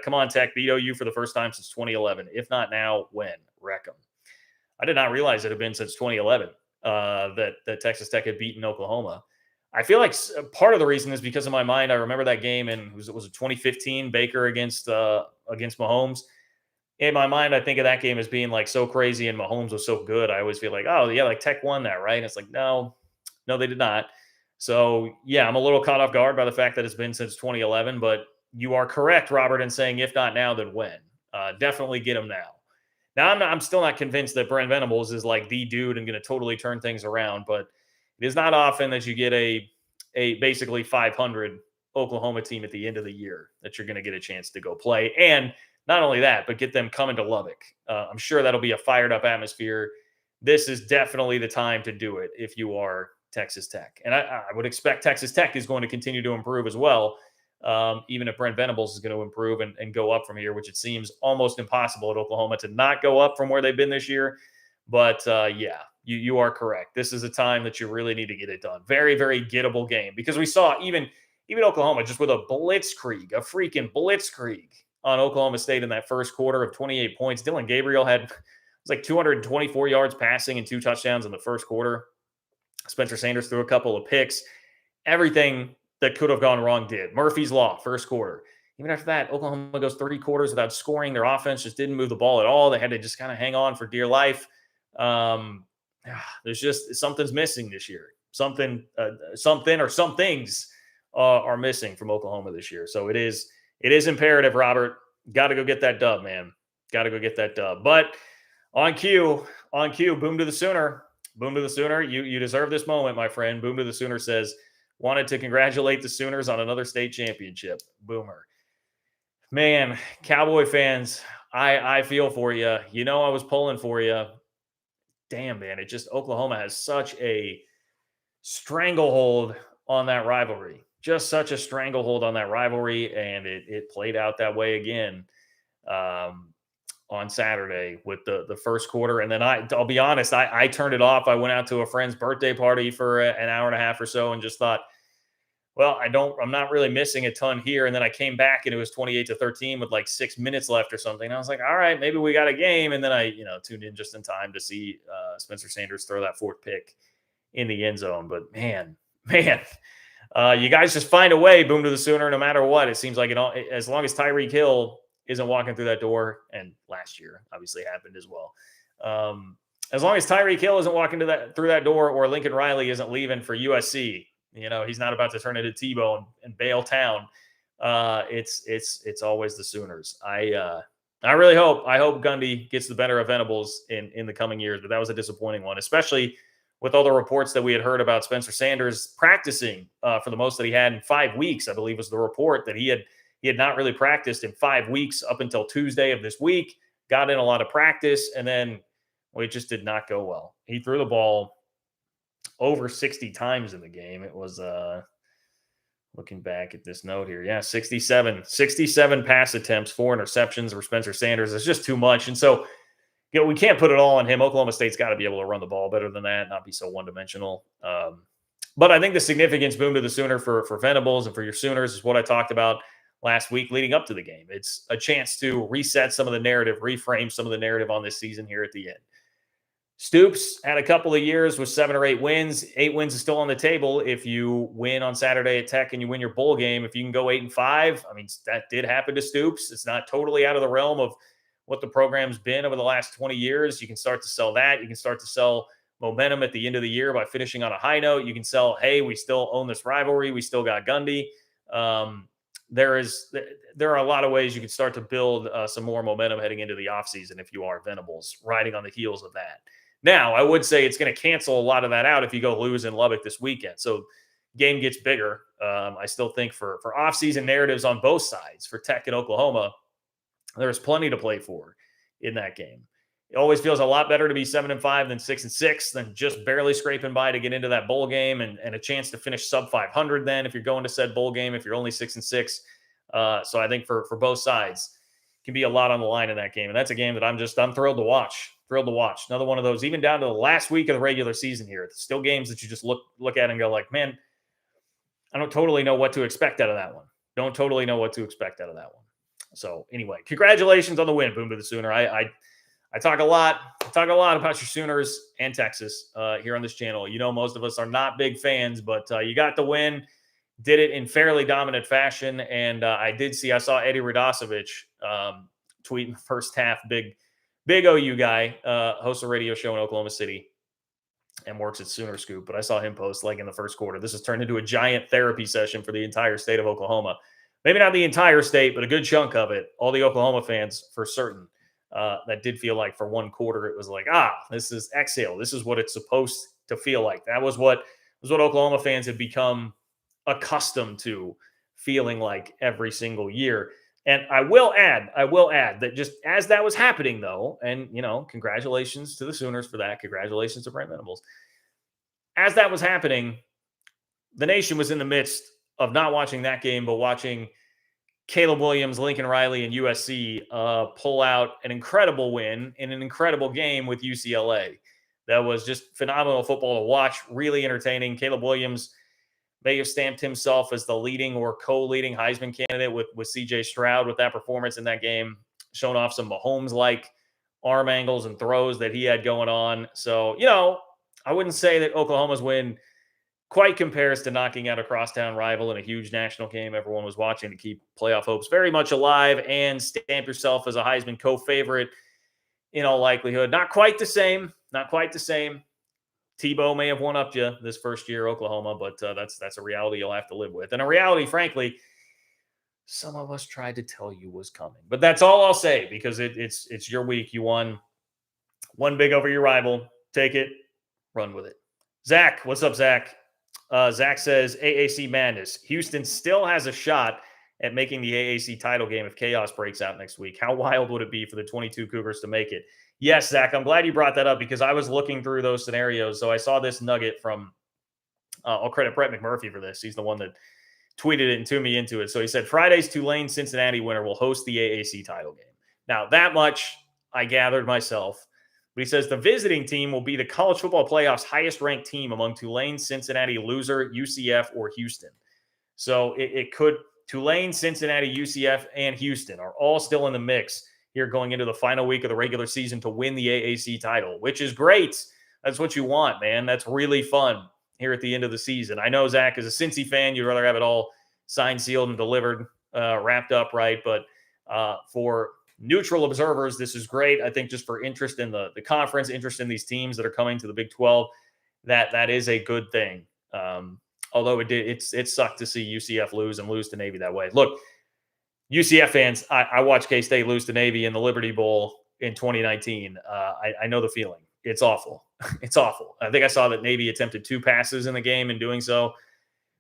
Speaker 1: Come on, Tech, beat OU for the first time since 2011. If not now, when? Wreck 'em. I did not realize it had been since 2011 that Texas Tech had beaten Oklahoma. I feel like part of the reason is because in my mind, I remember that game in was it 2015 Baker against Mahomes. In my mind, I think of that game as being like so crazy and Mahomes was so good. I always feel like, oh yeah, like Tech won that, right? And it's like, no, they did not. So yeah, I'm a little caught off guard by the fact that it's been since 2011, but you are correct, Robert, in saying if not now, then when? Definitely get them now. Now, I'm still not convinced that Brent Venables is like the dude and going to totally turn things around, but it is not often that you get a basically 500 Oklahoma team at the end of the year that you're going to get a chance to go play. And not only that, but get them coming to Lubbock. I'm sure that'll be a fired up atmosphere. This is definitely the time to do it if you are Texas Tech. And I would expect Texas Tech is going to continue to improve as well. Even if Brent Venables is going to improve and go up from here, which it seems almost impossible at Oklahoma to not go up from where they've been this year. But you are correct. This is a time that you really need to get it done. Very, very gettable game because we saw even Oklahoma just with a freaking blitzkrieg on Oklahoma State in that first quarter of 28 points. Dylan Gabriel had like 224 yards passing and 2 touchdowns in the first quarter. Spencer Sanders threw a couple of picks. Everything that could have gone wrong did. Murphy's Law, first quarter. Even after that, Oklahoma goes 30 quarters without scoring. Their offense just didn't move the ball at all. They had to just kind of hang on for dear life. There's just something's missing this year. Something or some things are missing from Oklahoma this year. So it is imperative, Robert. Got to go get that dub, man. Got to go get that dub. But on cue, boom to the Sooner. Boom to the Sooner. You deserve this moment, my friend. Boom to the Sooner says, wanted to congratulate the Sooners on another state championship. Boomer. Man, Cowboy fans, I feel for you. I was pulling for you. Damn, man. Oklahoma has such a stranglehold on that rivalry. Just such a stranglehold on that rivalry. And it played out that way again on Saturday with the first quarter. And then I'll be honest, I turned it off. I went out to a friend's birthday party for an hour and a half or so and just thought, well, I'm not really missing a ton here. And then I came back and it was 28-13 with like 6 minutes left or something. And I was like, all right, maybe we got a game. And then I, tuned in just in time to see Spencer Sanders throw that 4th pick in the end zone. But man, you guys just find a way, boom to the Sooner, no matter what. It seems like as long as Tyreek Hill isn't walking through that door, and last year obviously happened as well. As long as Tyreek Hill isn't walking through that door, or Lincoln Riley isn't leaving for USC, he's not about to turn into Tebow and bail town. It's always the Sooners. I really hope Gundy gets the better of Venables in the coming years, but that was a disappointing one, especially with all the reports that we had heard about Spencer Sanders practicing for the most that he had in 5 weeks. I believe was the report that he had not really practiced in 5 weeks up until Tuesday of this week. Got in a lot of practice, and then it just did not go well. He threw the ball over 60 times in the game. It was looking back at this note here. Yeah, 67 pass attempts, 4 interceptions for Spencer Sanders. It's just too much. And so, we can't put it all on him. Oklahoma State's got to be able to run the ball better than that, not be so one-dimensional. But I think the significance, boom to the Sooner for Venables and for your Sooners is what I talked about last week leading up to the game. It's a chance to reset some of the narrative, reframe some of the narrative on this season here at the end. Stoops had a couple of years with 7 or 8 wins. 8 wins is still on the table. If you win on Saturday at Tech and you win your bowl game, if you can go 8-5, I mean, that did happen to Stoops. It's not totally out of the realm of what the program's been over the last 20 years. You can start to sell that. You can start to sell momentum at the end of the year by finishing on a high note. You can sell, hey, we still own this rivalry. We still got Gundy. There are a lot of ways you can start to build some more momentum heading into the offseason if you are Venables, riding on the heels of that. Now, I would say it's going to cancel a lot of that out if you go lose in Lubbock this weekend. So game gets bigger. I still think for offseason narratives on both sides, for Tech and Oklahoma, there's plenty to play for in that game. It always feels a lot better to be 7-5 than 6-6, than just barely scraping by to get into that bowl game and a chance to finish sub 500 then if you're going to said bowl game, if you're only 6-6. So I think for both sides, it can be a lot on the line in that game. And that's a game that I'm thrilled to watch. Thrilled to watch. Another one of those, even down to the last week of the regular season here. It's still games that you just look at and go like, man, I don't totally know what to expect out of that one. Don't totally know what to expect out of that one. So anyway, congratulations on the win, Boom to the Sooner. I talk a lot about your Sooners and Texas here on this channel. You know, most of us are not big fans, but you got the win, did it in fairly dominant fashion. And I saw Eddie Radosevich tweet in the first half, big OU guy, hosts a radio show in Oklahoma City and works at Sooner Scoop. But I saw him post like in the first quarter, this has turned into a giant therapy session for the entire state of Oklahoma. Maybe not the entire state, but a good chunk of it. All the Oklahoma fans for certain. That did feel like for one quarter, it was like, this is exhale. This is what it's supposed to feel like. That was what Oklahoma fans had become accustomed to feeling like every single year. And I will add that just as that was happening, though, and, you know, congratulations to the Sooners for that. Congratulations to Brent Venables. As that was happening, the nation was in the midst of not watching that game, but watching Caleb Williams, Lincoln Riley, and USC pull out an incredible win in an incredible game with UCLA. That was just phenomenal football to watch, really entertaining. Caleb Williams may have stamped himself as the leading or co-leading Heisman candidate with CJ Stroud with that performance in that game, showing off some Mahomes-like arm angles and throws that he had going on. So, you know, I wouldn't say that Oklahoma's win quite compares to knocking out a crosstown rival in a huge national game everyone was watching to keep playoff hopes very much alive and stamp yourself as a Heisman co-favorite in all likelihood. Not quite the same. Tebow may have one-upped you this first year, Oklahoma, but that's a reality you'll have to live with. And a reality, frankly, some of us tried to tell you was coming. But that's all I'll say, because it's your week. You won big over your rival. Take it, run with it. Zach, what's up, Zach? Zach says, AAC madness. Houston still has a shot at making the AAC title game if chaos breaks out next week. How wild would it be for the 22 Cougars to make it? Yes, Zach, I'm glad you brought that up, because I was looking through those scenarios. So I saw this nugget from, I'll credit Brett McMurphy for this. He's the one that tweeted it and tuned me into it. So he said, Friday's Tulane-Cincinnati winner will host the AAC title game. Now, that much I gathered myself. But he says the visiting team will be the college football playoff's highest-ranked team among Tulane, Cincinnati, loser, UCF, or Houston. So it could Tulane, Cincinnati, UCF, and Houston are all still in the mix here going into the final week of the regular season to win the AAC title, which is great. That's what you want, man. That's really fun here at the end of the season. I know, Zach, as a Cincy fan, you'd rather have it all signed, sealed, and delivered, wrapped up right. But for neutral observers, this is great. I think just for interest in the conference, interest in these teams that are coming to the Big 12, that is a good thing. Although it sucked to see UCF lose to Navy that way. Look, UCF fans, I watched K-State lose to Navy in the Liberty Bowl in 2019. I know the feeling. It's awful. It's awful. I think I saw that Navy attempted 2 passes in the game, and doing so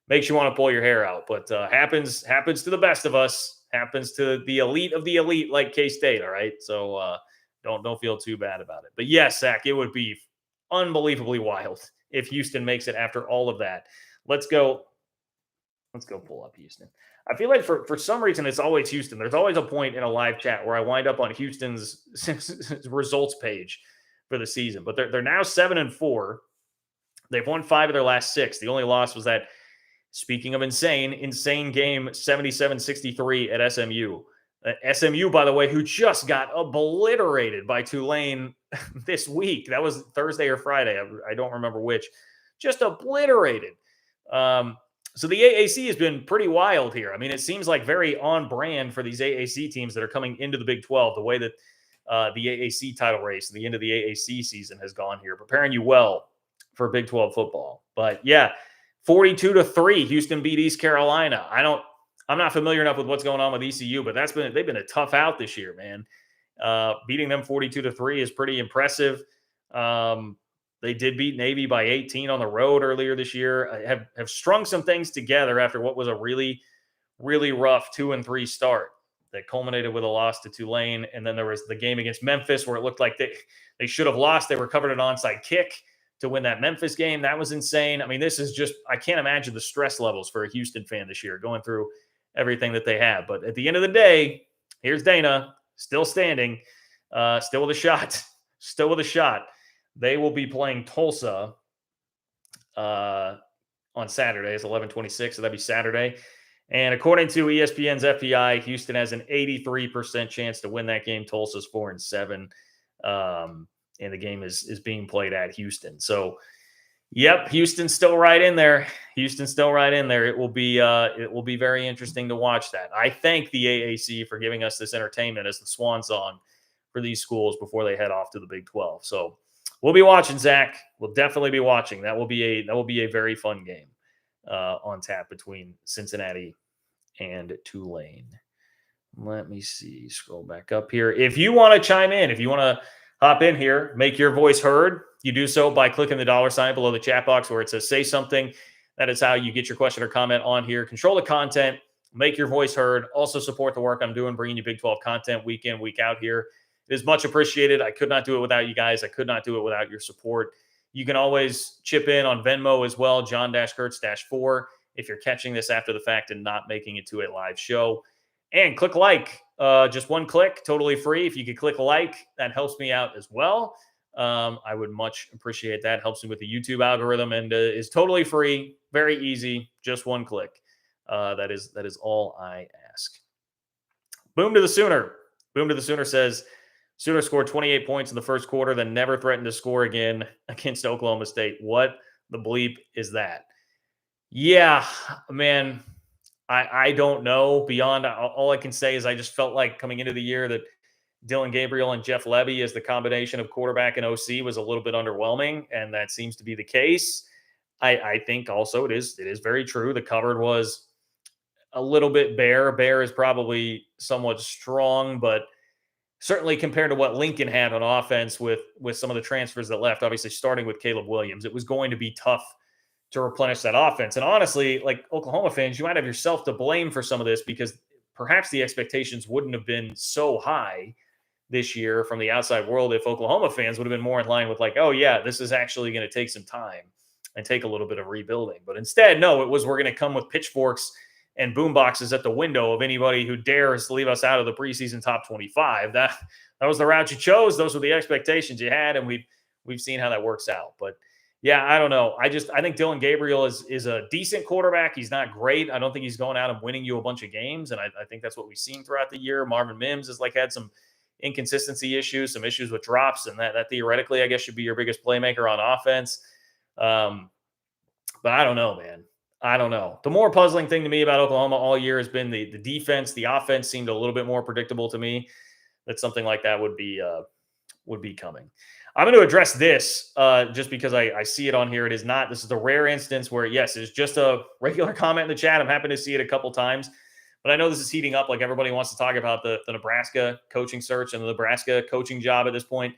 Speaker 1: makes you want to pull your hair out. But happens to the best of us. Happens to the elite of the elite, like K-State. All right, so don't feel too bad about it. But yes, Zach, it would be unbelievably wild if Houston makes it after all of that. Let's go pull up Houston. I feel like for some reason it's always Houston. There's always a point in a live chat where I wind up on Houston's results page for the season. But they're now 7-4. They've won 5 of their last 6. The only loss was that, speaking of insane game, 77-63 at SMU. SMU, by the way, who just got obliterated by Tulane this week. That was Thursday or Friday. I don't remember which. Just obliterated. So the AAC has been pretty wild here. I mean, it seems like very on brand for these AAC teams that are coming into the Big 12, the way that the AAC title race, the end of the AAC season has gone here, preparing you well for Big 12 football. But yeah, 42-3, Houston beat East Carolina. I'm not familiar enough with what's going on with ECU, but they've been a tough out this year, man. Beating them 42-3 is pretty impressive. They did beat Navy by 18 on the road earlier this year. Have strung some things together after what was a really, really rough 2-3 start that culminated with a loss to Tulane. And then there was the game against Memphis where it looked like they should have lost. They recovered an onside kick to win that Memphis game. That was insane. I mean, this is just, I can't imagine the stress levels for a Houston fan this year going through everything that they have. But at the end of the day, here's Dana, still standing, still with a shot. They will be playing Tulsa on Saturday. It's 11/26, so that'd be Saturday. And according to ESPN's FPI, Houston has an 83% chance to win that game. Tulsa's 4-7, and the game is being played at Houston. So, yep, Houston's still right in there. It will be very interesting to watch that. I thank the AAC for giving us this entertainment as the swan song for these schools before they head off to the Big 12. So we'll be watching, Zach. We'll definitely be watching. That will be a very fun game on tap between Cincinnati and Tulane. Let me see. Scroll back up here. If you want to chime in, if you want to hop in here, make your voice heard, you do so by clicking the $ below the chat box where it says say something. That is how you get your question or comment on here. Control the content, make your voice heard. Also support the work I'm doing, bringing you Big 12 content week in, week out here. It is much appreciated. I could not do it without you guys. I could not do it without your support. You can always chip in on Venmo as well, John-Kurtz-4, if you're catching this after the fact and not making it to a live show. And click like, just one click, totally free. If you could click like, that helps me out as well. I would much appreciate that. Helps me with the YouTube algorithm and is totally free, very easy, just one click. That is all I ask. Boom to the Sooner. Boom to the Sooner says, Sooner scored 28 points in the first quarter, then never threatened to score again against Oklahoma State. What the bleep is that? Yeah, man, I don't know. Beyond all I can say is I just felt like coming into the year that Dylan Gabriel and Jeff Levy as the combination of quarterback and OC was a little bit underwhelming, and that seems to be the case. I think also it is very true. The cupboard was a little bit bare. Bare is probably somewhat strong, but certainly compared to what Lincoln had on offense with some of the transfers that left, obviously starting with Caleb Williams, it was going to be tough to replenish that offense. And honestly, like Oklahoma fans, you might have yourself to blame for some of this because perhaps the expectations wouldn't have been so high this year from the outside world if Oklahoma fans would have been more in line with like, oh yeah, this is actually going to take some time and take a little bit of rebuilding. But instead, no, it was we're going to come with pitchforks and boom boxes at the window of anybody who dares leave us out of the preseason top 25. That was the route you chose. Those were the expectations you had, and we've seen how that works out. But yeah, I don't know. I think Dylan Gabriel is a decent quarterback. He's not great. I don't think he's going out and winning you a bunch of games, and I think that's what we've seen throughout the year. Marvin Mims has had some inconsistency issues, some issues with drops, and that theoretically, I guess, should be your biggest playmaker on offense. But I don't know, man. I don't know. The more puzzling thing to me about Oklahoma all year has been the defense. The offense seemed a little bit more predictable to me. That something like that would be coming. I'm going to address this just because I see it on here. It is not. This is the rare instance where, yes, it's just a regular comment in the chat. I'm happy to see it a couple times. But I know this is heating up. Like everybody wants to talk about the Nebraska coaching search and the Nebraska coaching job at this point.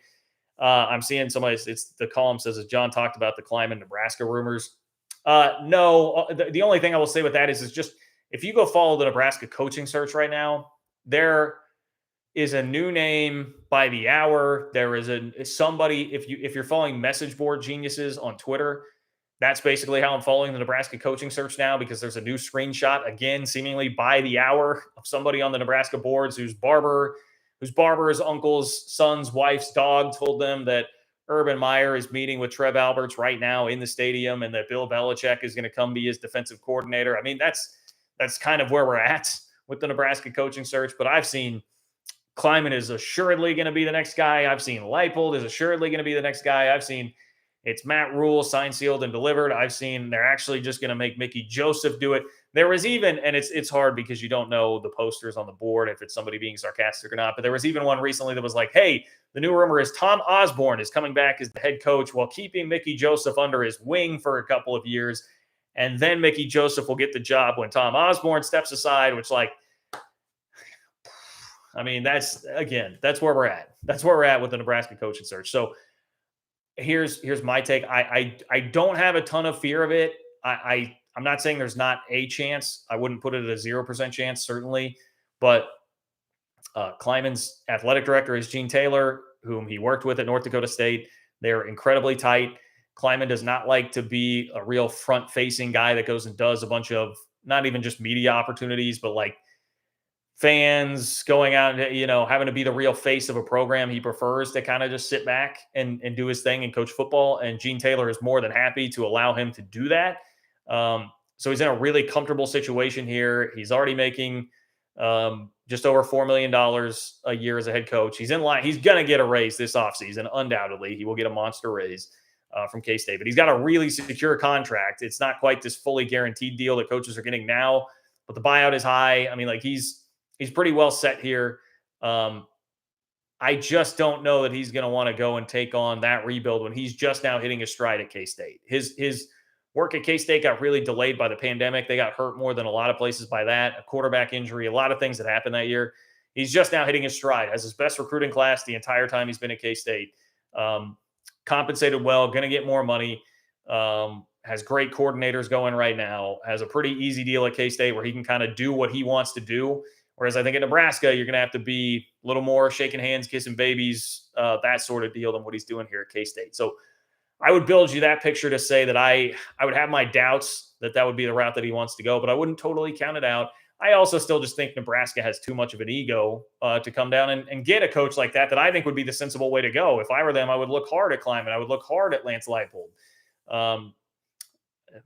Speaker 1: I'm seeing the column says, as John talked about the Kleiman Nebraska rumors. No, the only thing I will say with that is just if you go follow the Nebraska coaching search right now, there is a new name by the hour. There is somebody, if you're following message board geniuses on Twitter, that's basically how I'm following the Nebraska coaching search now, because there's a new screenshot again, seemingly by the hour, of somebody on the Nebraska boards whose barber's uncle's son's wife's dog told them that Urban Meyer is meeting with Trev Alberts right now in the stadium and that Bill Belichick is going to come be his defensive coordinator. I mean, that's kind of where we're at with the Nebraska coaching search, but I've seen Kleiman is assuredly going to be the next guy. I've seen Leipold is assuredly going to be the next guy. I've seen it's Matt Rule, signed, sealed, and delivered. I've seen they're actually just going to make Mickey Joseph do it. There was even, and it's hard because you don't know the posters on the board if it's somebody being sarcastic or not, but there was even one recently that was like, hey, the new rumor is Tom Osborne is coming back as the head coach while keeping Mickey Joseph under his wing for a couple of years. And then Mickey Joseph will get the job when Tom Osborne steps aside, which that's where we're at. That's where we're at with the Nebraska coaching search. So here's my take. I don't have a ton of fear of it. I'm not saying there's not a chance. I wouldn't put it at a 0% chance, certainly. But Kleiman's athletic director is Gene Taylor, whom he worked with at North Dakota State. They're incredibly tight. Kleiman does not like to be a real front-facing guy that goes and does a bunch of not even just media opportunities, but like fans going out and, having to be the real face of a program. He prefers to kind of just sit back and do his thing and coach football. And Gene Taylor is more than happy to allow him to do that. So he's in a really comfortable situation here. He's already making just over $4 million a year as a head coach. He's in line. He's going to get a raise this offseason. Undoubtedly, he will get a monster raise from K-State. But he's got a really secure contract. It's not quite this fully guaranteed deal that coaches are getting now, but the buyout is high. I mean, he's pretty well set here. I just don't know that he's going to want to go and take on that rebuild when he's just now hitting his stride at K-State. His work at K-State got really delayed by the pandemic. They got hurt more than a lot of places by that, a quarterback injury, a lot of things that happened that year. He's just now hitting his stride, has his best recruiting class the entire time he's been at K-State. Compensated well, going to get more money, has great coordinators going right now, has a pretty easy deal at K-State where he can kind of do what he wants to do. Whereas I think at Nebraska, you're going to have to be a little more shaking hands, kissing babies, that sort of deal than what he's doing here at K-State. So I would build you that picture to say that I would have my doubts that would be the route that he wants to go, but I wouldn't totally count it out. I also still just think Nebraska has too much of an ego to come down and get a coach like that I think would be the sensible way to go. If I were them, I would look hard at Kleiman. I would look hard at Lance Leipold.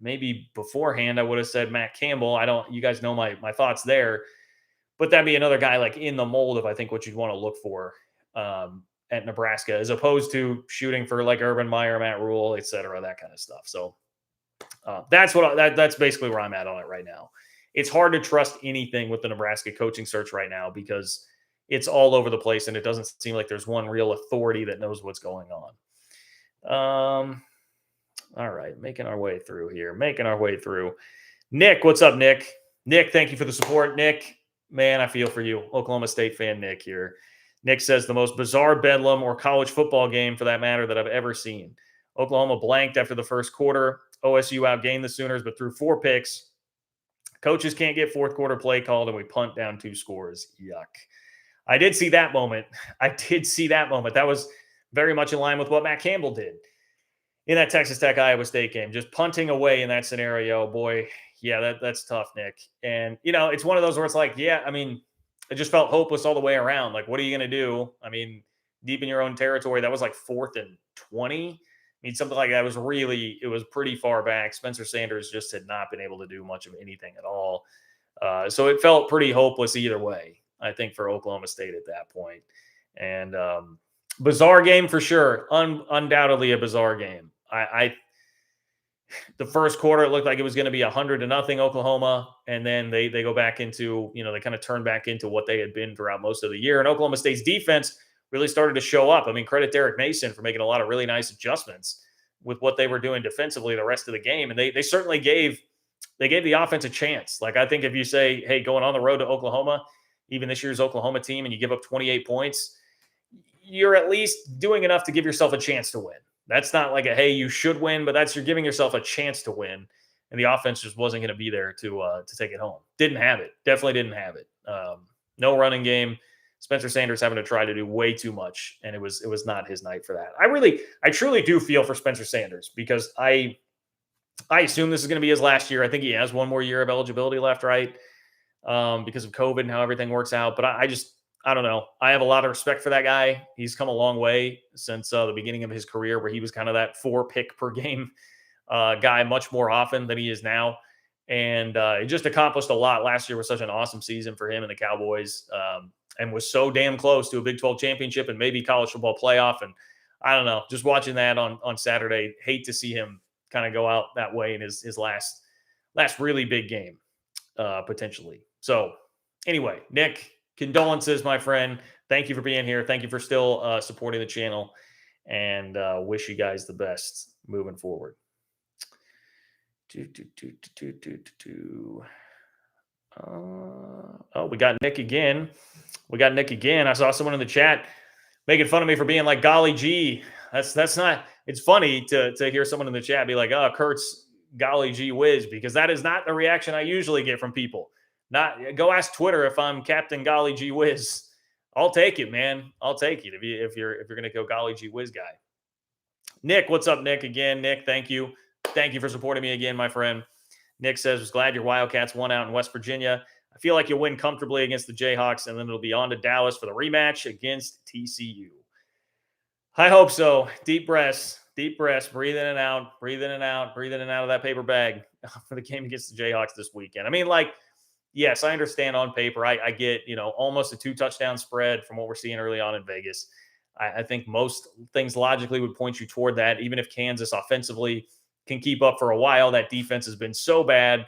Speaker 1: Maybe beforehand, I would have said Matt Campbell. You guys know my thoughts there. But that'd be another guy like in the mold of, I think, what you'd want to look for at Nebraska, as opposed to shooting for like Urban Meyer, Matt Rule, et cetera, that kind of stuff. So that's basically where I'm at on it right now. It's hard to trust anything with the Nebraska coaching search right now because it's all over the place and it doesn't seem like there's one real authority that knows what's going on. All right, making our way through. Nick, what's up, Nick? Nick, thank you for the support, Nick. Man, I feel for you. Oklahoma State fan Nick here. Nick says the most bizarre bedlam or college football game for that matter that I've ever seen. Oklahoma blanked after the first quarter. OSU outgained the Sooners, but threw 4 picks. Coaches can't get fourth quarter play called, and we punt down 2 scores. Yuck. I did see that moment. That was very much in line with what Matt Campbell did in that Texas Tech Iowa State game. Just punting away in that scenario, boy. Yeah, that's tough, Nick. And, it's one of those where it's like, it just felt hopeless all the way around. Like, what are you going to do? I mean, deep in your own territory, that was like 4th and 20. Something like that it was pretty far back. Spencer Sanders just had not been able to do much of anything at all. So it felt pretty hopeless either way, I think, for Oklahoma State at that point. And bizarre game for sure. Undoubtedly a bizarre game. The first quarter, it looked like it was going to be 100-0 Oklahoma. And then they go back into, they kind of turn back into what they had been throughout most of the year. And Oklahoma State's defense really started to show up. Credit Derek Mason for making a lot of really nice adjustments with what they were doing defensively the rest of the game. And they certainly gave the offense a chance. Like, I think if you say, hey, going on the road to Oklahoma, even this year's Oklahoma team, and you give up 28 points, you're at least doing enough to give yourself a chance to win. That's not like hey, you should win, but you're giving yourself a chance to win. And the offense just wasn't going to be there to take it home. Didn't have it. Definitely didn't have it. No running game. Spencer Sanders having to try to do way too much, and it was not his night for that. I truly do feel for Spencer Sanders because I assume this is going to be his last year. I think he has one more year of eligibility left, right? Because of COVID and how everything works out. But I don't know. I have a lot of respect for that guy. He's come a long way since the beginning of his career, where he was kind of that 4 pick per game guy much more often than he is now. And he just accomplished a lot. Last year was such an awesome season for him and the Cowboys. and was so damn close to a Big 12 championship and maybe college football playoff. And I don't know, just watching that on Saturday, hate to see him kind of go out that way in his last really big game, potentially. So anyway, Nick, condolences, my friend. Thank you for being here. Thank you for still supporting the channel, and wish you guys the best moving forward. Oh, we got Nick again. I saw someone in the chat making fun of me for being like, golly gee. That's not, it's funny to hear someone in the chat be like, oh, Kurt's golly gee whiz, because that is not the reaction I usually get from people. Not, go ask Twitter if I'm Captain Golly Gee Whiz. I'll take it, man. I'll take it if you're gonna go golly gee whiz guy. Nick, what's up, Nick? Again, Nick, thank you for supporting me again, my friend. Nick says, was glad your Wildcats won out in West Virginia. I feel like you'll win comfortably against the Jayhawks, and then it'll be on to Dallas for the rematch against TCU. I hope so. Deep breaths, breathe in and out of that paper bag for the game against the Jayhawks this weekend. I mean, like, yes, I understand on paper. I get, almost a 2-touchdown spread from what we're seeing early on in Vegas. I think most things logically would point you toward that, even if Kansas offensively can keep up for a while. That defense has been so bad,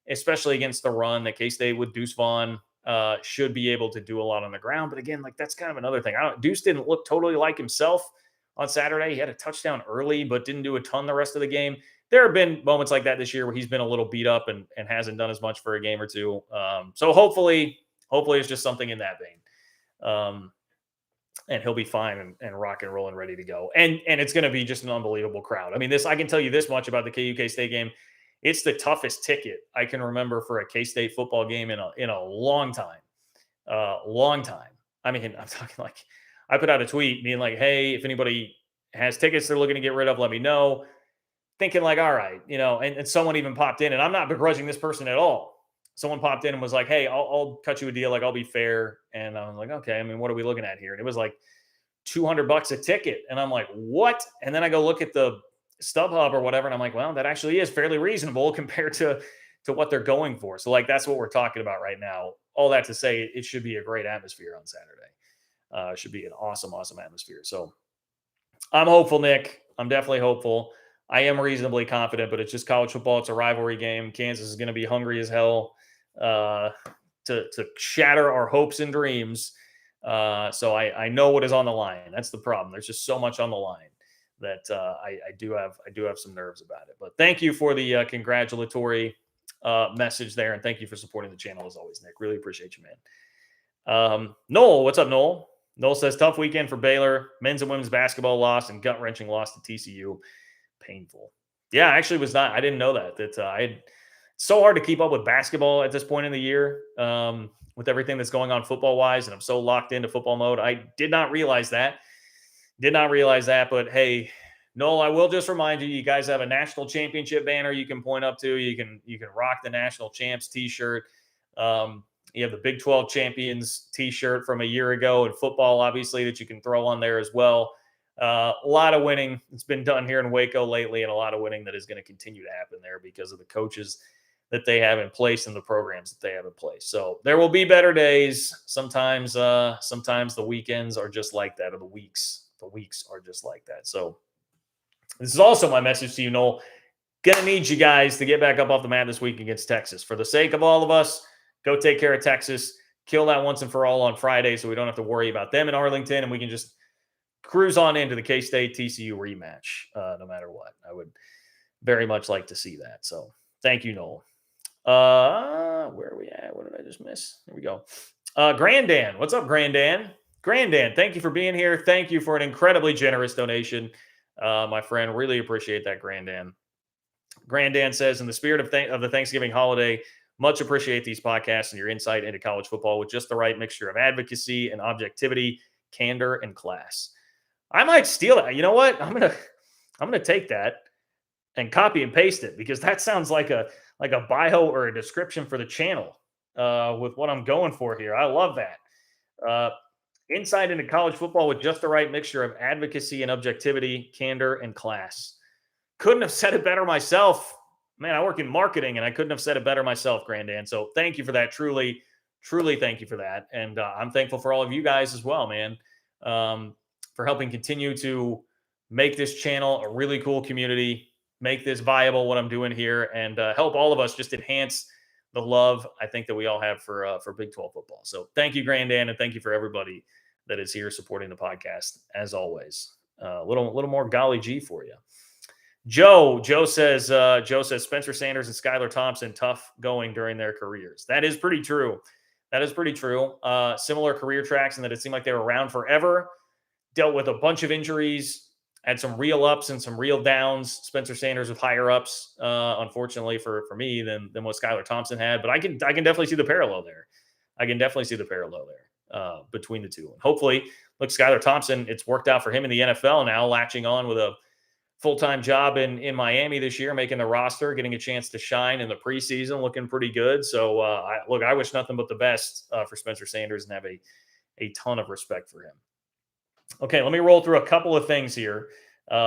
Speaker 1: especially against the run, that K-State with Deuce Vaughn should be able to do a lot on the ground. But again, like, that's kind of another thing. Deuce didn't look totally like himself on Saturday. He had a touchdown early, but didn't do a ton the rest of the game. There have been moments like that this year where he's been a little beat up and hasn't done as much for a game or two. So hopefully it's just something in that vein. And he'll be fine and rock and roll and ready to go. And it's going to be just an unbelievable crowd. I mean, I can tell you this much about the KU K-State game. It's the toughest ticket I can remember for a K-State football game in a long time. I mean, I'm talking like, I put out a tweet being like, hey, if anybody has tickets they're looking to get rid of, let me know. Thinking like, all right, and someone even popped in, and I'm not begrudging this person at all. Someone popped in and was like, hey, I'll cut you a deal. Like, I'll be fair. And I was like, okay, I mean, what are we looking at here? And it was like $200 a ticket. And I'm like, what? And then I go look at the StubHub or whatever. And I'm like, well, that actually is fairly reasonable compared to what they're going for. So like, that's what we're talking about right now. All that to say, it should be a great atmosphere on Saturday. It should be an awesome atmosphere. So I'm hopeful, Nick. I'm definitely hopeful. I am reasonably confident, but it's just college football. It's a rivalry game. Kansas is going to be hungry as hell to shatter our hopes and dreams. So I know what is on the line. That's the problem. There's just so much on the line that I do have some nerves about it. But thank you for the congratulatory message there, and thank you for supporting the channel as always, Nick. Really appreciate you, man. Noel, what's up, Noel? Noel says, tough weekend for Baylor. Men's and women's basketball loss and gut-wrenching loss to TCU. Painful. Yeah, I actually was not. I didn't know that. It's so hard to keep up with basketball at this point in the year with everything that's going on football-wise, and I'm so locked into football mode. I did not realize that. But hey, Noel, I will just remind you, you guys have a national championship banner you can point up to. You can rock the national champs T-shirt. You have the Big 12 champions T-shirt from a year ago in football, obviously, that you can throw on there as well. A lot of winning that's been done here in Waco lately, and a lot of winning that is going to continue to happen there because of the coaches that they have in place and the programs that they have in place. So there will be better days. Sometimes the weekends are just like that, or the weeks are just like that. So this is also my message to you, Noel. Gonna need you guys to get back up off the mat this week against Texas. For the sake of all of us, go take care of Texas. Kill that once and for all on Friday, so we don't have to worry about them in Arlington, and we can just cruise on into the K-State TCU rematch, no matter what. I would very much like to see that. So thank you, Noel. Where are we at? What did I just miss? Here we go. Grandan. What's up, Grandan? Grandan, thank you for being here. Thank you for an incredibly generous donation, my friend. Really appreciate that, Grandan. Grandan says, in the spirit of the Thanksgiving holiday, much appreciate these podcasts and your insight into college football with just the right mixture of advocacy and objectivity, candor, and class. I might steal it. You know what? I'm gonna take that and copy and paste it, because that sounds like a bio or a description for the channel with what I'm going for here. I love that. Insight into college football with just the right mixture of advocacy and objectivity, candor, and class. Couldn't have said it better myself. Man, I work in marketing and I couldn't have said it better myself, Grandan. So thank you for that. Truly Truly, thank you for that. And I'm thankful for all of you guys as well, man, for helping continue to make this channel a really cool community, make this viable, what I'm doing here, and help all of us just enhance the love I think that we all have for Big 12 football. So thank you, Grandan, and thank you for everybody that is here supporting the podcast as always. A little more golly G for you. Joe says Spencer Sanders and Skylar Thompson tough going during their careers. That is pretty true. Similar career tracks in that it seemed like they were around forever, dealt with a bunch of injuries, had some real ups and some real downs. Spencer Sanders with higher ups, unfortunately for me, than what Skylar Thompson had. But I can definitely see the parallel there. Between the two. And hopefully, look, Skylar Thompson, it's worked out for him in the NFL now, latching on with a full-time job in Miami this year, making the roster, getting a chance to shine in the preseason, looking pretty good. So, I wish nothing but the best for Spencer Sanders and have a ton of respect for him. Okay, let me roll through a couple of things here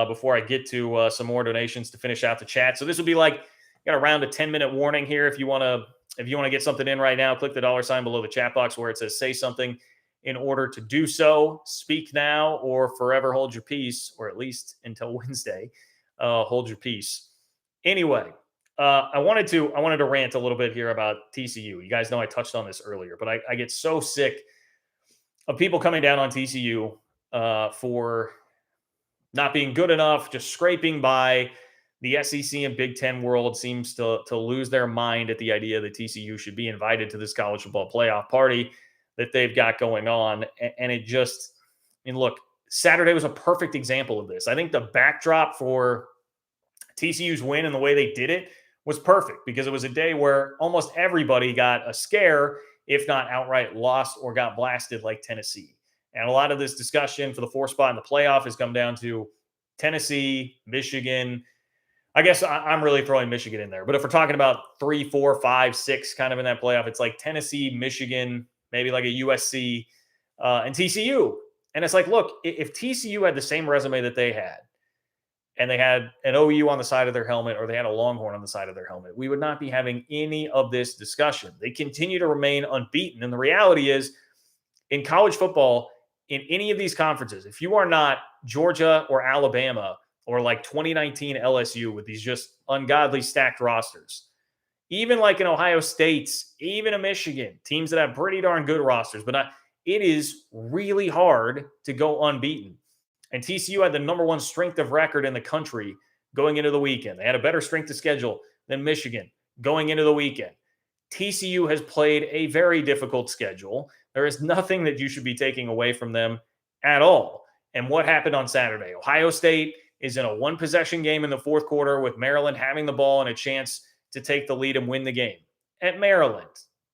Speaker 1: before I get to some more donations to finish out the chat. So this will be like, got around a 10-minute warning here. If you want to get something in right now, click the $ below the chat box where it says say something. In order to do so, speak now or forever hold your peace, or at least until Wednesday, hold your peace. Anyway, I wanted to rant a little bit here about TCU. You guys know I touched on this earlier, but I get so sick of people coming down on TCU for not being good enough, just scraping by. The SEC and Big Ten world seems to lose their mind at the idea that TCU should be invited to this college football playoff party that they've got going on. And it just, look, Saturday was a perfect example of this. I think the backdrop for TCU's win and the way they did it was perfect because it was a day where almost everybody got a scare, if not outright lost or got blasted like Tennessee. And a lot of this discussion for the 4th spot in the playoff has come down to Tennessee, Michigan. I guess I'm really throwing Michigan in there. But if we're talking about 3, 4, 5, 6 kind of in that playoff, it's like Tennessee, Michigan, maybe like a USC and TCU. And it's like, look, if TCU had the same resume that they had, and they had an OU on the side of their helmet, or they had a Longhorn on the side of their helmet, we would not be having any of this discussion. They continue to remain unbeaten. And the reality is, in college football, in any of these conferences, if you are not Georgia or Alabama or like 2019 LSU with these just ungodly stacked rosters, even like in Ohio State's, even a Michigan, teams that have pretty darn good rosters, but it is really hard to go unbeaten. And TCU had the number 1 strength of record in the country going into the weekend. They had a better strength of schedule than Michigan going into the weekend. TCU has played a very difficult schedule. There is nothing that you should be taking away from them at all. And what happened on Saturday? Ohio State is in a 1-possession game in the 4th quarter with Maryland having the ball and a chance to take the lead and win the game at Maryland.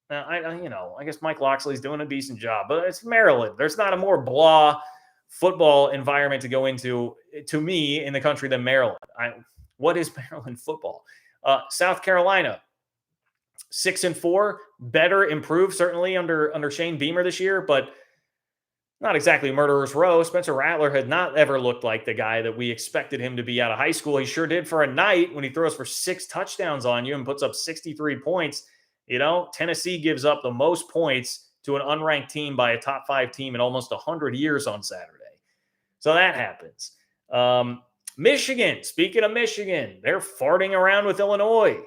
Speaker 1: Now, I guess Mike Loxley's doing a decent job, but it's Maryland. There's not a more blah football environment to go into, to me, in the country than Maryland. What is Maryland football? South Carolina, 6-4, better, improved certainly under Shane Beamer this year, but not exactly murderer's row. Spencer Rattler had not ever looked like the guy that we expected him to be out of high school. He sure did for a night when he throws for 6 touchdowns on you and puts up 63 points. Tennessee gives up the most points to an unranked team by a top 5 team in almost 100 years on Saturday. So that happens. Michigan, speaking of Michigan, they're farting around with Illinois.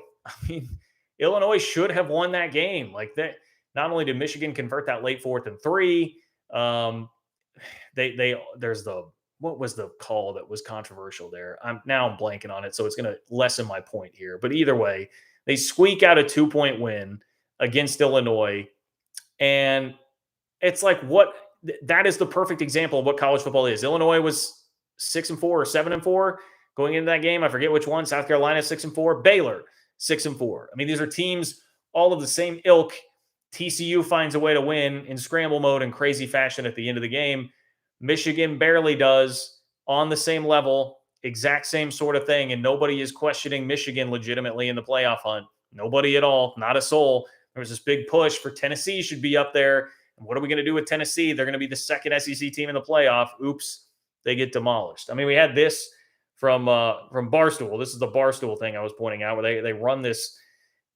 Speaker 1: Illinois should have won that game. Like that. Not only did Michigan convert that late 4th and 3, what was the call that was controversial there? I'm blanking on it, so it's going to lessen my point here. But either way, they squeak out a 2-point win against Illinois, and it's like that is the perfect example of what college football is. Illinois was 6-4 or 7-4 going into that game. I forget which one. South Carolina 6-4, Baylor 6-4. These are teams all of the same ilk. TCU finds a way to win in scramble mode in crazy fashion at the end of the game. Michigan barely does, on the same level, exact same sort of thing, and nobody is questioning Michigan legitimately in the playoff hunt. Nobody at all, not a soul. There was this big push for Tennessee should be up there. And what are we going to do with Tennessee? They're going to be the 2nd SEC team in the playoff. Oops, they get demolished. We had this from Barstool. This is the Barstool thing I was pointing out, where they run this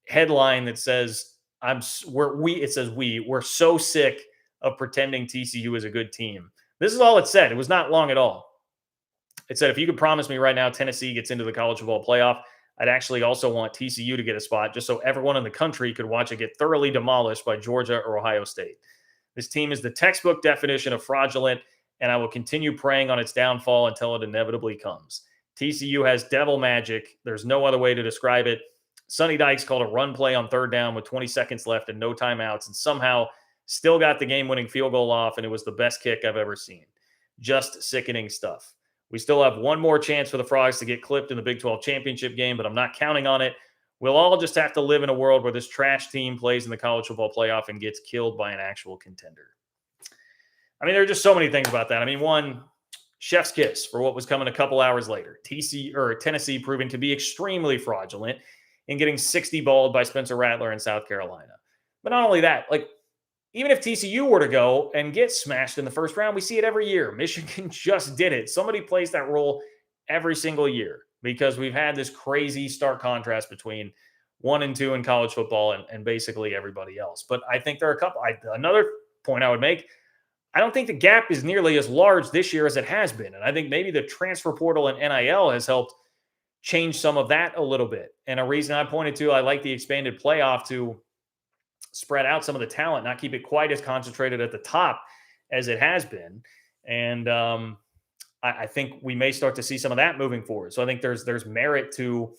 Speaker 1: headline that says we're so sick of pretending TCU is a good team. This is all it said. It was not long at all. It said, if you could promise me right now Tennessee gets into the college football playoff, I'd actually also want TCU to get a spot just so everyone in the country could watch it get thoroughly demolished by Georgia or Ohio State. This team is the textbook definition of fraudulent, and I will continue preying on its downfall until it inevitably comes. TCU has devil magic. There's no other way to describe it. Sonny Dykes called a run play on third down with 20 seconds left and no timeouts, and somehow still got the game-winning field goal off, and it was the best kick I've ever seen. Just sickening stuff. We still have one more chance for the Frogs to get clipped in the Big 12 championship game, but I'm not counting on it. We'll all just have to live in a world where this trash team plays in the college football playoff and gets killed by an actual contender. I mean, there are just so many things about that. I mean, one, chef's kiss for what was coming a couple hours later. Tennessee proving to be extremely fraudulent in getting 60 balled by Spencer Rattler in South Carolina. But not only that, like, even if TCU were to go and get smashed in the first round, we see it every year. Michigan just did it. Somebody plays that role every single year because we've had this crazy stark contrast between 1 and 2 in college football and basically everybody else. But I think there are a couple. Another point I would make, I don't think the gap is nearly as large this year as it has been. And I think maybe the transfer portal and NIL has helped change some of that a little bit. And a reason I pointed to, I like the expanded playoff to spread out some of the talent, not keep it quite as concentrated at the top as it has been. And I think we may start to see some of that moving forward. So I think there's merit to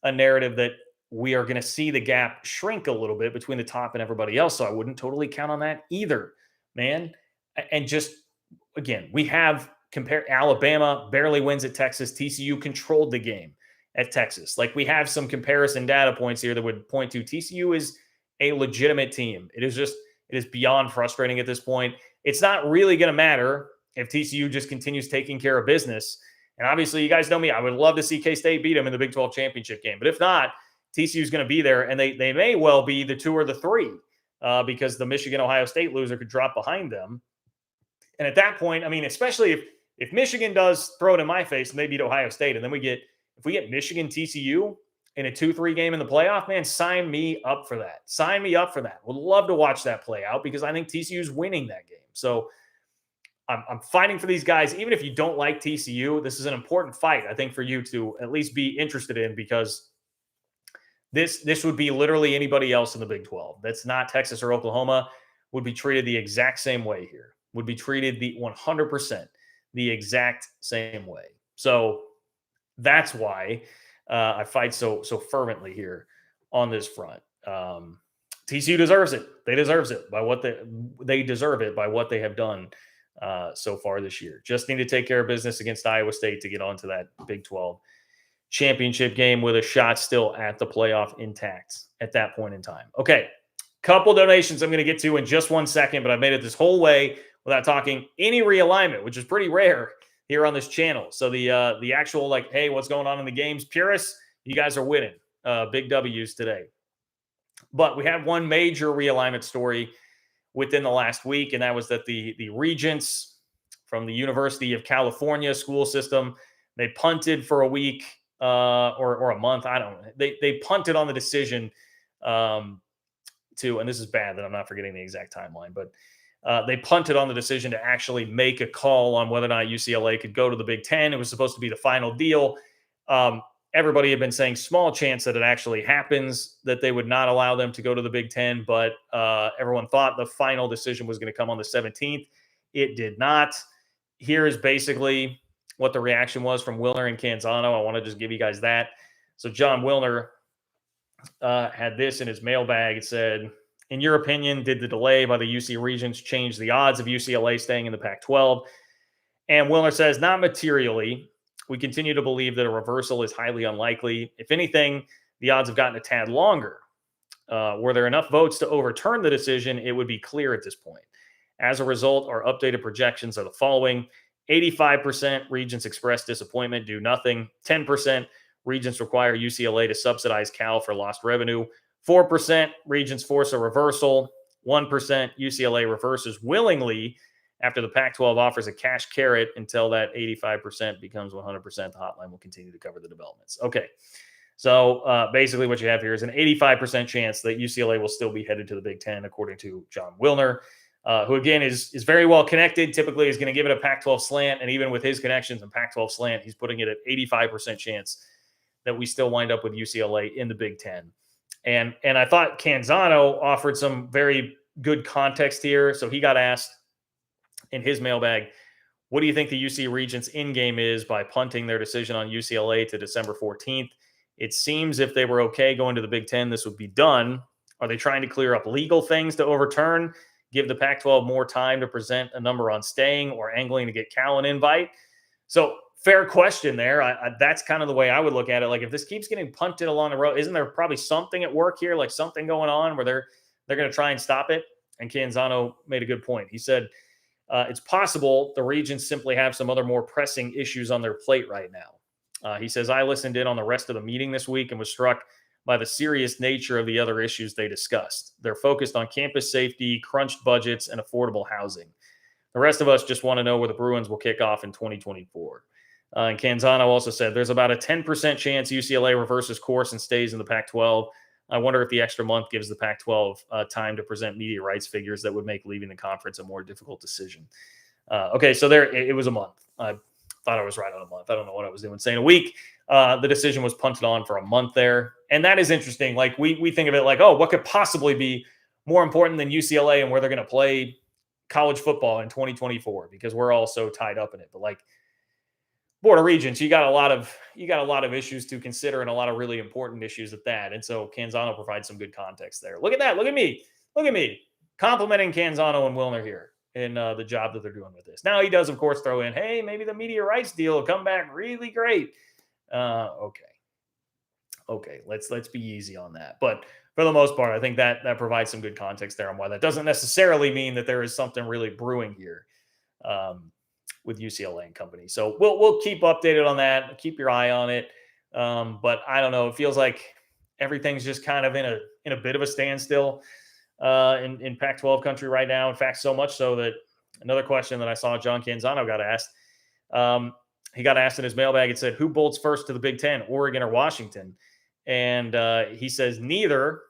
Speaker 1: a narrative that we are going to see the gap shrink a little bit between the top and everybody else. So I wouldn't totally count on that either, man. And just, again, we have Alabama barely wins at Texas. TCU controlled the game at Texas. Like, we have some comparison data points here that would point to TCU is a legitimate team. It is beyond frustrating at this point. It's not really going to matter if TCU just continues taking care of business. And obviously, you guys know me. I would love to see K-State beat them in the Big 12 championship game. But if not, TCU is going to be there, and they may well be the 2 or the 3 because the Michigan-Ohio State loser could drop behind them. And at that point, I mean, especially if Michigan does throw it in my face and they beat Ohio State, and then if we get Michigan TCU in a 2-3 game in the playoff, man, sign me up for that. Sign me up for that. Would love to watch that play out because I think TCU is winning that game. So I'm fighting for these guys. Even if you don't like TCU, this is an important fight, I think, for you to at least be interested in, because this would be literally anybody else in the Big 12 that's not Texas or Oklahoma would be treated the exact same way here. Would be treated the 100% the exact same way. So that's why I fight so fervently here on this front. TCU deserves it. They deserve it by what they deserve it by what they have done so far this year. Just need to take care of business against Iowa State to get onto that Big 12 championship game with a shot still at the playoff intact at that point in time. Okay, couple donations I'm going to get to in just 1 second, but I made it this whole way without talking any realignment, which is pretty rare here on this channel. So the actual, like, hey, what's going on in the games? Purists, you guys are winning. Big W's today. But we had one major realignment story within the last week, and that was that the regents from the University of California school system, they punted for a week or a month. I don't know. They punted on the decision and this is bad that I'm not forgetting the exact timeline, but they punted on the decision to actually make a call on whether or not UCLA could go to the Big Ten. It was supposed to be the final deal. Everybody had been saying small chance that it actually happens, that they would not allow them to go to the Big Ten, but everyone thought the final decision was going to come on the 17th. It did not. Here is basically what the reaction was from Wilner and Canzano. I want to just give you guys that. So John Wilner had this in his mailbag. It said, in your opinion, did the delay by the UC Regents change the odds of UCLA staying in the Pac-12? And Wilner says, not materially. We continue to believe that a reversal is highly unlikely. If anything, the odds have gotten a tad longer. Were there enough votes to overturn the decision? It would be clear at this point. As a result, our updated projections are the following. 85% Regents express disappointment, do nothing. 10% Regents require UCLA to subsidize Cal for lost revenue. 4% Regents force a reversal. 1% UCLA reverses willingly after the Pac-12 offers a cash carrot until that 85% becomes 100%. The hotline will continue to cover the developments. Okay. So basically what you have here is an 85% chance that UCLA will still be headed to the Big Ten, according to John Wilner, who, again, is very well connected. Typically is going to give it a Pac-12 slant. And even with his connections and Pac-12 slant, he's putting it at 85% chance that we still wind up with UCLA in the Big Ten. And I thought Canzano offered some very good context here. So he got asked in his mailbag, what do you think the UC Regents in game is by punting their decision on UCLA to December 14th? It seems if they were okay going to the Big Ten, this would be done. Are they trying to clear up legal things to overturn, give the Pac-12 more time to present a number on staying, or angling to get Cal an invite? So fair question there. That's kind of the way I would look at it. Like, if this keeps getting punted along the road, isn't there probably something at work here, like something going on where they're going to try and stop it? And Canzano made a good point. He said, it's possible the Regents simply have some other more pressing issues on their plate right now. He says, I listened in on the rest of the meeting this week and was struck by the serious nature of the other issues they discussed. They're focused on campus safety, crunched budgets, and affordable housing. The rest of us just want to know where the Bruins will kick off in 2024. And Canzano also said there's about a 10% chance UCLA reverses course and stays in the Pac-12. I wonder if the extra month gives the Pac-12 time to present media rights figures that would make leaving the conference a more difficult decision. Okay, so there it was a month. I thought I was right on a month. I don't know what I was doing saying a week. The decision was punted on for a month there. And that is interesting. Like, we think of it like, oh, what could possibly be more important than UCLA and where they're going to play college football in 2024, because we're all so tied up in it. But like, Board of Regents, you got a lot of issues to consider, and a lot of really important issues at that. And so Canzano provides some good context there. Look at that. Look at me complimenting Canzano and Wilner here in the job that they're doing with this. Now he does, of course, throw in, hey, maybe the media rights deal will come back really great. Okay, let's be easy on that. But for the most part, I think that provides some good context there on why that doesn't necessarily mean that there is something really brewing here with UCLA and company. So we'll keep updated on that. Keep your eye on it. But I don't know. It feels like everything's just kind of in a bit of a standstill in Pac-12 country right now. In fact, so much so that another question that I saw John Canzano got asked. He got asked in his mailbag. It said, who bolts first to the Big Ten, Oregon or Washington? And he says neither.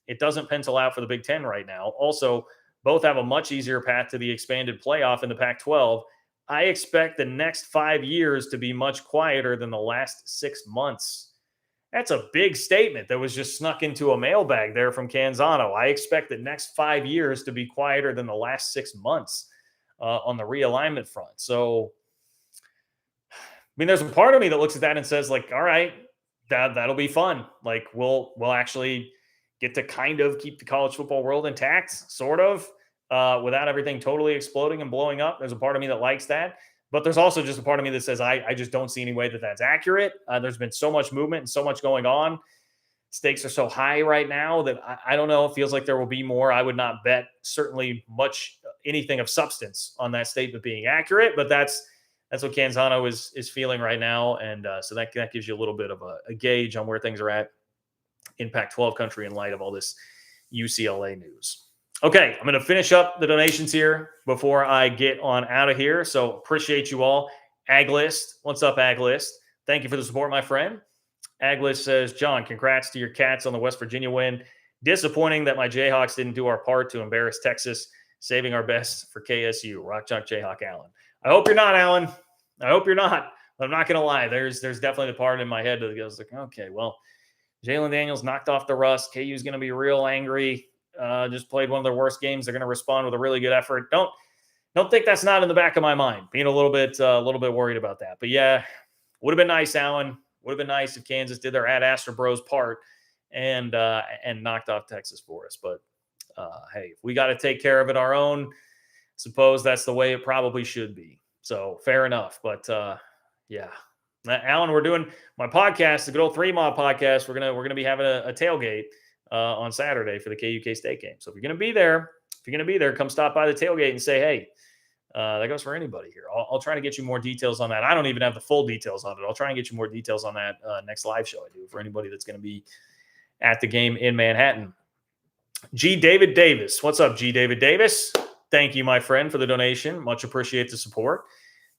Speaker 1: It doesn't pencil out for the Big Ten right now. Also, both have a much easier path to the expanded playoff in the Pac-12. I expect the next 5 years to be much quieter than the last 6 months. That's a big statement that was just snuck into a mailbag there from Canzano. I expect the next 5 years to be quieter than the last 6 months on the realignment front. So, I mean, there's a part of me that looks at that and says, like, all right, that'll be fun. Like, we'll actually get to kind of keep the college football world intact, sort of, without everything totally exploding and blowing up. There's a part of me that likes that. But there's also just a part of me that says I just don't see any way that that's accurate. There's been so much movement and so much going on. Stakes are so high right now that I don't know. It feels like there will be more. I would not bet certainly much anything of substance on that statement being accurate. But that's what Canzano is feeling right now. And so that gives you a little bit of a gauge on where things are at in Pac-12 country in light of all this UCLA news. Okay, I'm going to finish up the donations here before I get on out of here. So appreciate you all. Aglist, what's up, Aglist? Thank you for the support, my friend. Aglist says, John, congrats to your Cats on the West Virginia win. Disappointing that my Jayhawks didn't do our part to embarrass Texas, saving our best for KSU. Rock Chalk Jayhawk Allen. I hope you're not, Allen. I hope you're not. I'm not going to lie. There's definitely the part in my head that goes like, okay, well, Jalen Daniels knocked off the rust. KU's going to be real angry. Just played one of their worst games. They're going to respond with a really good effort. Don't think that's not in the back of my mind. Being a little bit worried about that. But yeah, would have been nice, Allen. Would have been nice if Kansas did their Ad Astra Bros part and knocked off Texas for us. But hey, if we got to take care of it our own, suppose that's the way it probably should be. So fair enough. But yeah. Alan, we're doing my podcast, the good old 3 Mob podcast. We're gonna be having a tailgate on Saturday for the KUK State game. So if you're gonna be there, come stop by the tailgate and say, hey, that goes for anybody here. I'll try to get you more details on that. I don't even have the full details on it. I'll try and get you more details on that next live show I do for anybody that's going to be at the game in Manhattan. G. David Davis. What's up, G. David Davis? Thank you, my friend, for the donation. Much appreciate the support.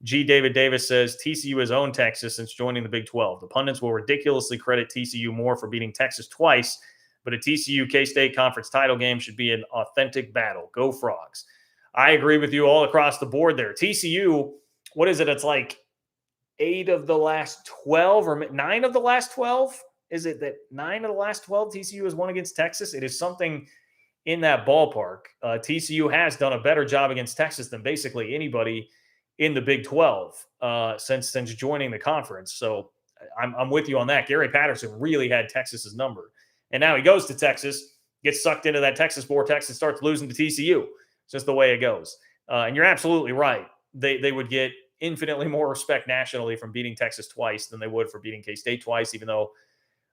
Speaker 1: G. David Davis says TCU has owned Texas since joining the Big 12. The pundits will ridiculously credit TCU more for beating Texas twice, but a TCU K-State conference title game should be an authentic battle. Go Frogs. I agree with you all across the board there. TCU, what is it? It's like 8 of the last 12 or 9 of the last 12. Is it that 9 of the last 12 TCU has won against Texas? It is something in that ballpark. TCU has done a better job against Texas than basically anybody in the Big 12 since joining the conference. So I'm with you on that. Gary Patterson really had Texas's number. And now he goes to Texas, gets sucked into that Texas vortex, and starts losing to TCU. It's just the way it goes. And you're absolutely right. They would get infinitely more respect nationally from beating Texas twice than they would for beating K-State twice, even though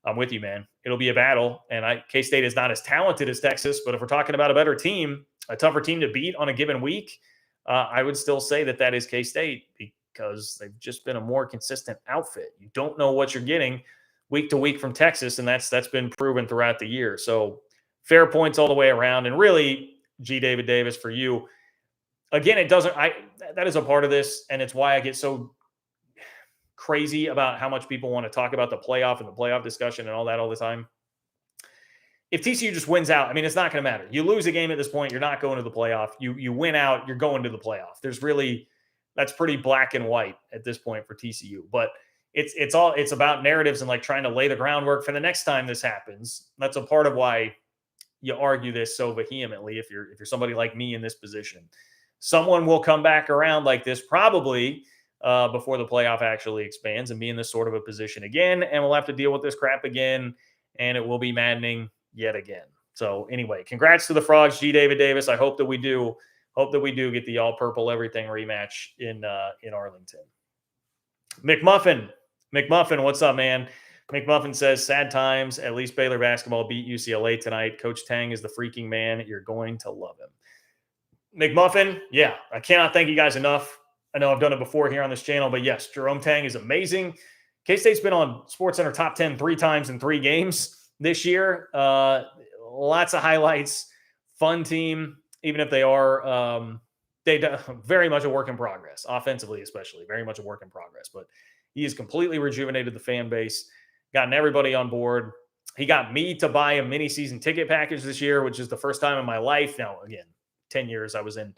Speaker 1: I'm with you, man. It'll be a battle. And K-State is not as talented as Texas, but if we're talking about a better team, a tougher team to beat on a given week, I would still say that is K-State because they've just been a more consistent outfit. You don't know what you're getting week to week from Texas, and that's been proven throughout the year. So fair points all the way around. And really, G. David Davis, for you, again, that is a part of this, and it's why I get so crazy about how much people want to talk about the playoff and the playoff discussion and all that all the time. If TCU just wins out, I mean, it's not going to matter. You lose a game at this point, you're not going to the playoff. You win out, you're going to the playoff. That's pretty black and white at this point for TCU. But it's about narratives and like trying to lay the groundwork for the next time this happens. That's a part of why you argue this so vehemently. If you're somebody like me in this position, someone will come back around like this probably before the playoff actually expands and be in this sort of a position again, and we'll have to deal with this crap again, and it will be maddening yet again. So anyway, congrats to the Frogs, G. David Davis. I hope that we do get the all purple everything rematch in Arlington. McMuffin, what's up, man? McMuffin says, sad times. At least Baylor basketball beat UCLA tonight. Coach Tang is the freaking man. You're going to love him. McMuffin, yeah, I cannot thank you guys enough. I know I've done it before here on this channel, but yes, Jerome Tang is amazing. K-State's been on SportsCenter top 10 3 times in 3 games this year. Lots of highlights. Fun team, even if they are very much a work in progress, offensively especially, very much a work in progress. But he has completely rejuvenated the fan base, gotten everybody on board. He got me to buy a mini season ticket package this year, which is the first time in my life. Now, again, 10 years I was in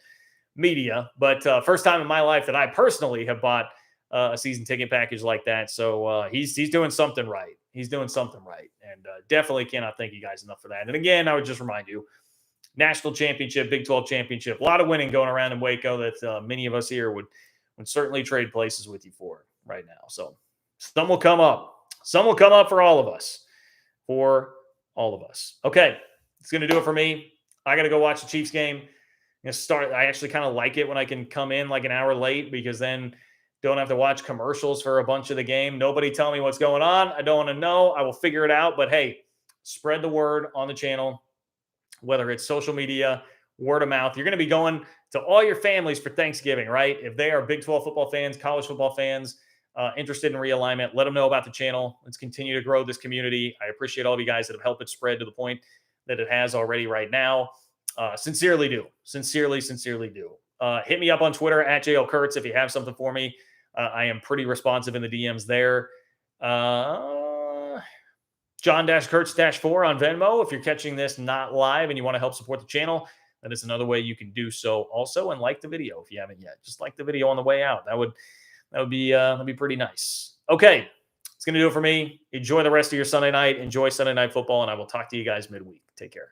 Speaker 1: media, but first time in my life that I personally have bought a season ticket package like that. So he's doing something right. He's doing something right. And definitely cannot thank you guys enough for that. And again, I would just remind you, national championship, Big 12 championship, a lot of winning going around in Waco that many of us here would certainly trade places with you for right now. So some will come up. Some will come up for all of us. Okay, it's going to do it for me. I got to go watch the Chiefs game. I actually kind of like it when I can come in like an hour late because then don't have to watch commercials for a bunch of the game. Nobody tell me what's going on. I don't want to know. I will figure it out. But hey, spread the word on the channel, whether it's social media, word of mouth. You're going to be going to all your families for Thanksgiving, right? If they are Big 12 football fans, college football fans, interested in realignment, let them know about the channel. Let's continue to grow this community. I appreciate all of you guys that have helped it spread to the point that it has already right now. Sincerely do. Sincerely do. Hit me up on Twitter at JL Kurtz if you have something for me. I am pretty responsive in the DMs there. John-Kurtz-4 on Venmo. If you're catching this not live and you want to help support the channel, that is another way you can do so also. And like the video if you haven't yet. Just like the video on the way out. That would be pretty nice. Okay. It's going to do it for me. Enjoy the rest of your Sunday night. Enjoy Sunday Night Football, and I will talk to you guys midweek. Take care.